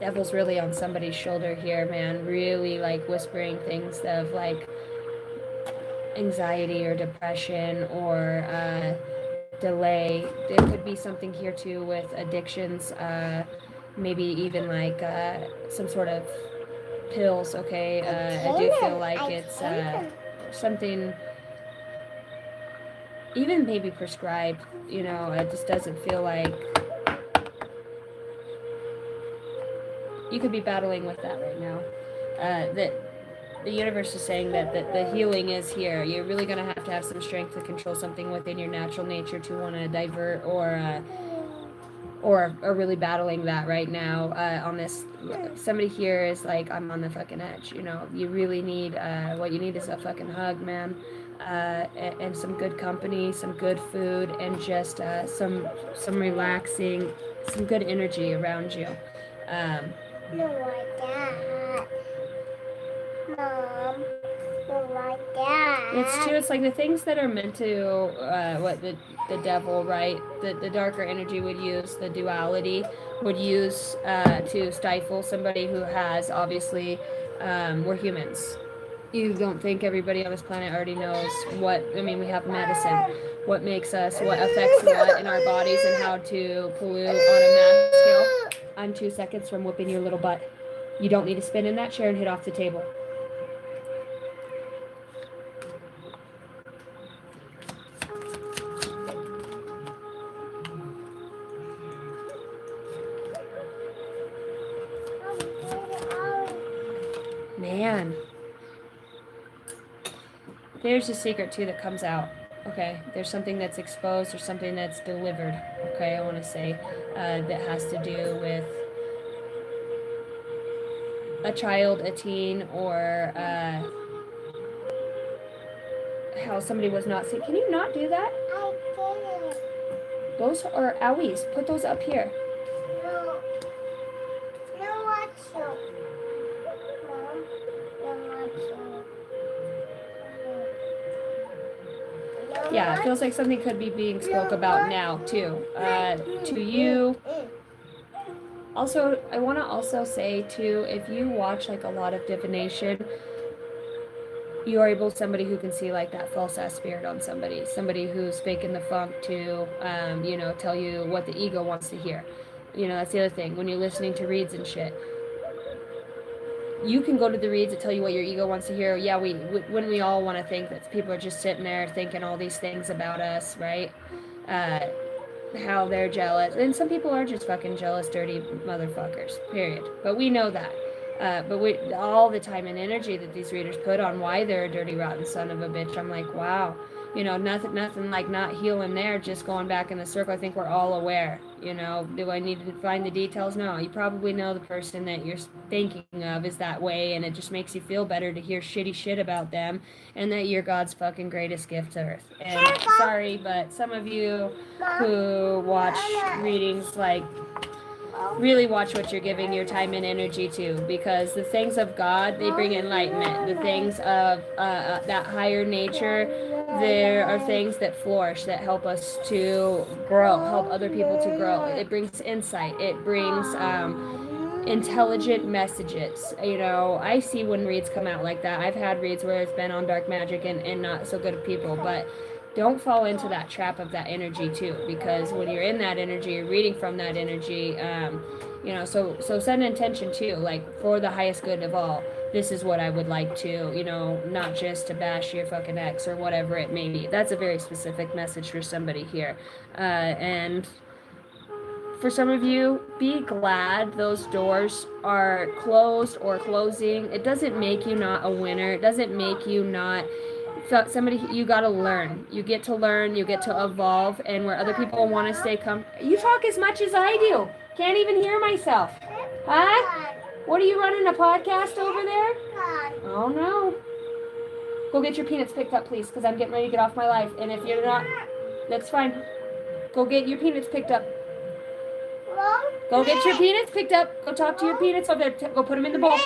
Devil's really on somebody's shoulder here, man. Really, like, whispering things of, like, anxiety or depression or delay. There could be something here, too, with addictions. Maybe even, like, some sort of pills, okay? I do feel like it's something, even maybe prescribed, you know. It just doesn't feel like you could be battling with that right now. That the universe is saying that the healing is here. You're really going to have some strength to control something within your natural nature to want to divert or are really battling that right now. On this, somebody here is like, I'm on the fucking edge, you know. You really need, what you need is a fucking hug, man, and some good company, some good food, and just some relaxing, some good energy around you. No, like that. Mom, no, like that. It's true. It's like the things that are meant to, what the devil, right? The darker energy would use, the duality would use to stifle somebody who has, obviously, we're humans. You don't think everybody on this planet already knows what, I mean, we have medicine, what makes us, what affects what in our bodies, and how to pollute on a mass scale. I'm 2 seconds from whooping your little butt. You don't need to spin in that chair and hit off the table. man. There's a secret too that comes out. Okay, there's something that's exposed or something that's delivered. Okay, I want to say that has to do with a child, a teen, or how somebody was not sick. Can you not do that? I didn't. Those are owies. Put those up here. No. No, watch you. Mom, no, watch you. Yeah, it feels like something could be being spoke about now too. To you. Also, I want to also say too, if you watch like a lot of divination, you are able somebody who can see like that false ass spirit on somebody who's faking the funk to, tell you what the ego wants to hear. That's the other thing when you're listening to reads and shit. You can go to the reads that tell you what your ego wants to hear. Yeah, when we all want to think that people are just sitting there thinking all these things about us, right? How they're jealous. And some people are just fucking jealous, dirty motherfuckers, period. But we know that. But all the time and energy that these readers put on why they're a dirty, rotten son of a bitch, I'm like, wow. Nothing like not healing there, just going back in the circle. I think we're all aware, do I need to find the details? No, you probably know the person that you're thinking of is that way, and it just makes you feel better to hear shitty shit about them, and that you're God's fucking greatest gift to earth. And sorry, but some of you who watch readings, like, really watch what you're giving your time and energy to, because the things of God, they bring enlightenment. The things of that higher nature, there are things that flourish, that help us to grow, help other people to grow. It brings insight. It brings intelligent messages. I see when reads come out like that. I've had reads where it's been on dark magic and not so good people, but don't fall into that trap of that energy too, because when you're in that energy, you're reading from that energy, so set an intention too, like, for the highest good of all. This is what I would like to, not just to bash your fucking ex or whatever it may be. That's a very specific message for somebody here. And for some of you, be glad those doors are closed or closing. It doesn't make you not a winner. It doesn't make you not somebody. You got to learn. You get to learn. You get to evolve. And where other people want to stay you talk as much as I do. Can't even hear myself. Huh? What are you running a podcast over there? Oh no. Go get your peanuts picked up, please, because I'm getting ready to get off my life. And if you're not, that's fine. Go get your peanuts picked up. Go get your peanuts picked up. Go talk to your peanuts over there. Go put them in the bowl.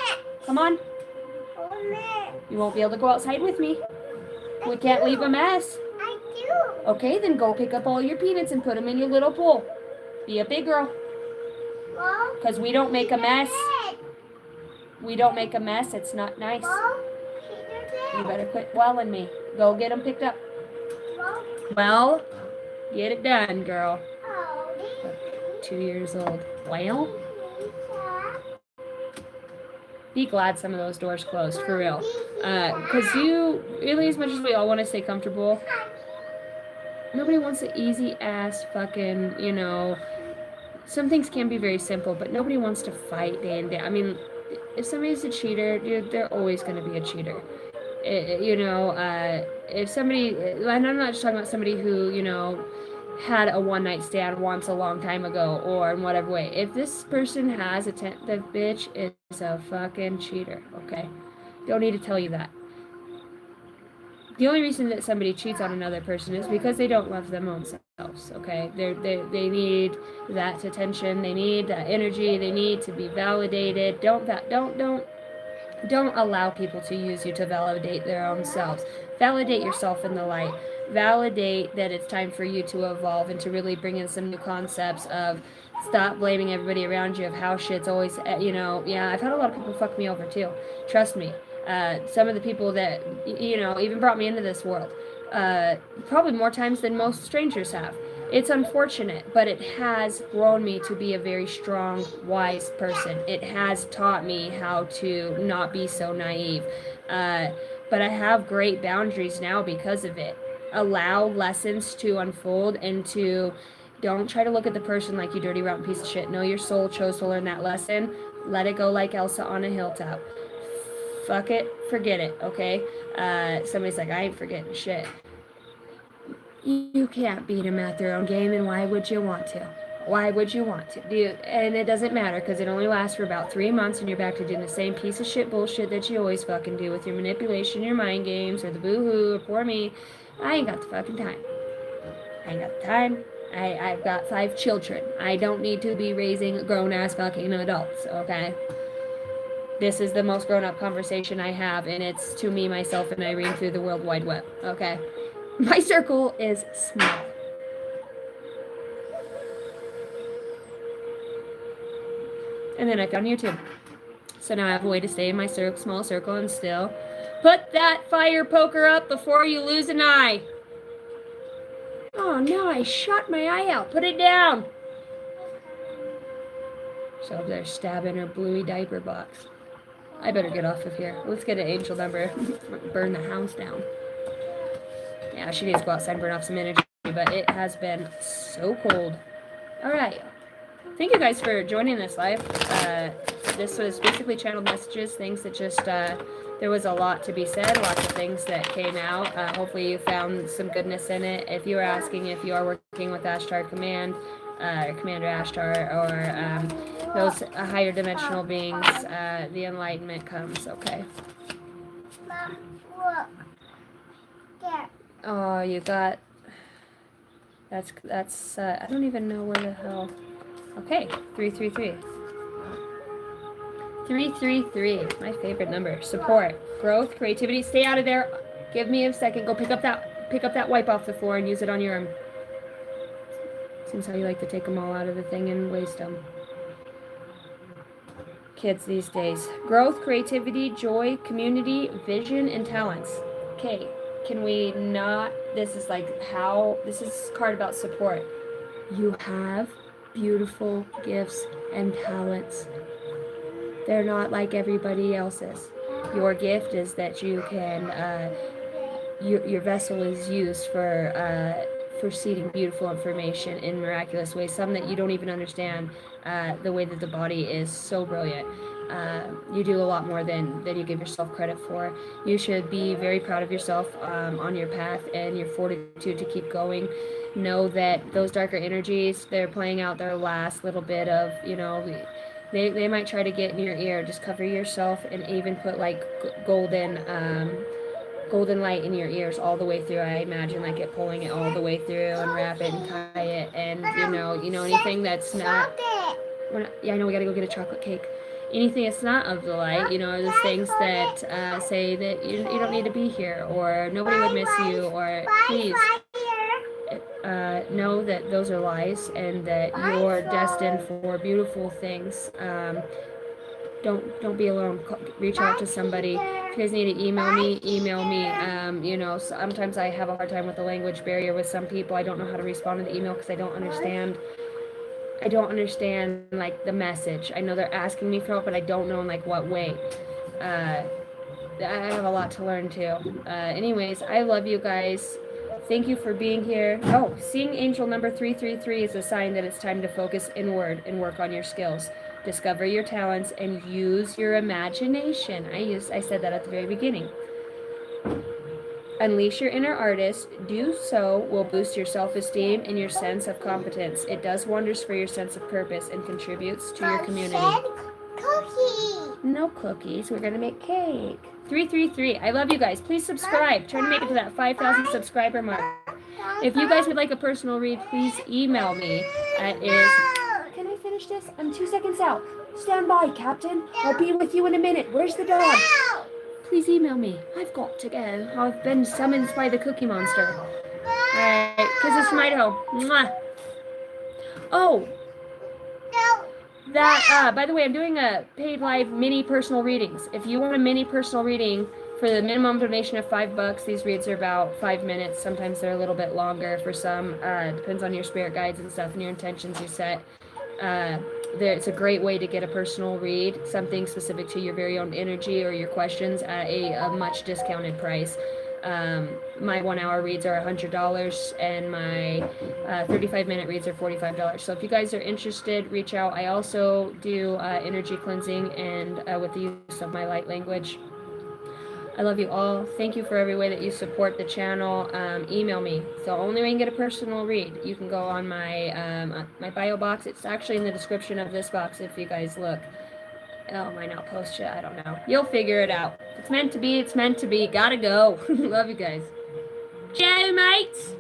Come on. You won't be able to go outside with me. We can't leave a mess. I do. Okay, then go pick up all your peanuts and put them in your little bowl. Be a big girl. Because we don't make a mess. We don't make a mess. It's not nice. You better quit welling me. Go get them picked up. Well, get it done, girl. 2 years old. Well, be glad some of those doors closed, for real. Because you, really, as much as we all want to stay comfortable, nobody wants an easy ass fucking, some things can be very simple, but nobody wants to fight day and day. I mean, if somebody's a cheater, dude, they're always going to be a cheater. If somebody, and I'm not just talking about somebody who, had a one-night stand once a long time ago, or in whatever way. If this person has the bitch is a fucking cheater, okay? Don't need to tell you that. The only reason that somebody cheats on another person is because they don't love them own selves, okay? They need that attention, they need that energy, they need to be validated. Don't allow people to use you to validate their own selves. Validate yourself in the light. Validate that it's time for you to evolve and to really bring in some new concepts of stop blaming everybody around you of how shit's always, yeah, I've had a lot of people fuck me over too. Trust me. Some of the people that, even brought me into this world, probably more times than most strangers have. It's unfortunate, but it has grown me to be a very strong, wise person. It has taught me how to not be so naive. But I have great boundaries now because of it. Allow lessons to unfold and don't try to look at the person like you dirty, rotten piece of shit. No, your soul chose to learn that lesson. Let it go like Elsa on a hilltop. fuck it, forget it, okay? Somebody's like, I ain't forgetting shit. You can't beat them at their own game, and why would you want to? Why would you want to? And it doesn't matter, because it only lasts for about 3 months, and you're back to doing the same piece of shit bullshit that you always fucking do with your manipulation, your mind games, or the boo-hoo, or poor me. I ain't got the fucking time. I ain't got the time. I've got 5 children. I don't need to be raising grown-ass fucking adults, okay? This is the most grown-up conversation I have, and it's to me, myself, and Irene through the World Wide Web, okay? My circle is small. And then I found YouTube. So now I have a way to stay in my small circle and still put that fire poker up before you lose an eye. Oh no, I shot my eye out. Put it down. So up there stabbing her bluey diaper box. I better get off of here. Let's get an angel number. Burn the house down. Yeah, she needs to go outside and burn off some energy, but it has been so cold. Alright. Thank you guys for joining this live. This was basically channeled messages, things that just, there was a lot to be said, lots of things that came out. Hopefully you found some goodness in it. If you were asking if you are working with Ashtar Command, Commander Ashtar, or those higher dimensional beings, the enlightenment comes, okay? Mom, look. There. Oh, you got, that's, I don't even know where the hell, okay, 333. 333, my favorite number. Support, growth, creativity. Stay out of there. Give me a second. Go pick up that wipe off the floor and use it on your arm. Seems how you like to take them all out of the thing and waste them. Kids these days. Growth, creativity, joy, community, vision, and talents. Okay, can we not? This is a card about support. You have beautiful gifts and talents. They're not like everybody else's. Your gift is that you can, your vessel is used for seeding beautiful information in miraculous ways, some that you don't even understand, the way that the body is so brilliant. You do a lot more than you give yourself credit for. You should be very proud of yourself on your path and your fortitude to keep going. Know that those darker energies, they're playing out their last little bit of, they might try to get in your ear. Just cover yourself and even put like golden light in your ears all the way through. I imagine like it pulling it all the way through and wrap it and tie it, and anything that's not. Yeah, I know we gotta go get a chocolate cake. Anything that's not of the light, those things that say that you don't need to be here, or nobody would miss you, or please. Know that those are lies and that you're destined for beautiful things. Don't be alone. Reach out to somebody. If you guys need to email me. Sometimes I have a hard time with the language barrier with some people. I don't know how to respond to the email because I don't understand like the message. I know they're asking me for help, but I don't know in like what way. I have a lot to learn too. Anyways, I love you guys. Thank you for being here. Oh, seeing angel number 333 is a sign that it's time to focus inward and work on your skills. Discover your talents and use your imagination. I said that at the very beginning. Unleash your inner artist. Do so will boost your self-esteem and your sense of competence. It does wonders for your sense of purpose and contributes to your community. Cookie. No cookies. We're going to make cake. 333. I love you guys. Please subscribe. Trying to make it to that 5,000 subscriber mark. If you guys would like a personal read, please email me. Can I finish this? I'm 2 seconds out. Stand by, Captain. I'll be with you in a minute. Where's the dog? Please email me. I've got to go. I've been summoned by the Cookie Monster. Alright, kisses from Idaho. Mwah. Oh. By the way, I'm doing a paid live mini personal readings. If you want a mini personal reading for the minimum donation of $5, these reads are about 5 minutes. Sometimes they're a little bit longer for some. Depends on your spirit guides and stuff and your intentions you set. It's a great way to get a personal read, something specific to your very own energy or your questions at a much discounted price. My 1 hour reads are $100 and my 35-minute reads are $45. So if you guys are interested, reach out. I also do energy cleansing and with the use of my light language. I love you all. Thank you for every way that you support the channel. Email me. So only way you can get a personal read. You can go on my bio box. It's actually in the description of this box if you guys look. Oh, might not post it. I don't know. You'll figure it out. If it's meant to be, it's meant to be. Gotta go. Love you guys. Ciao, mates.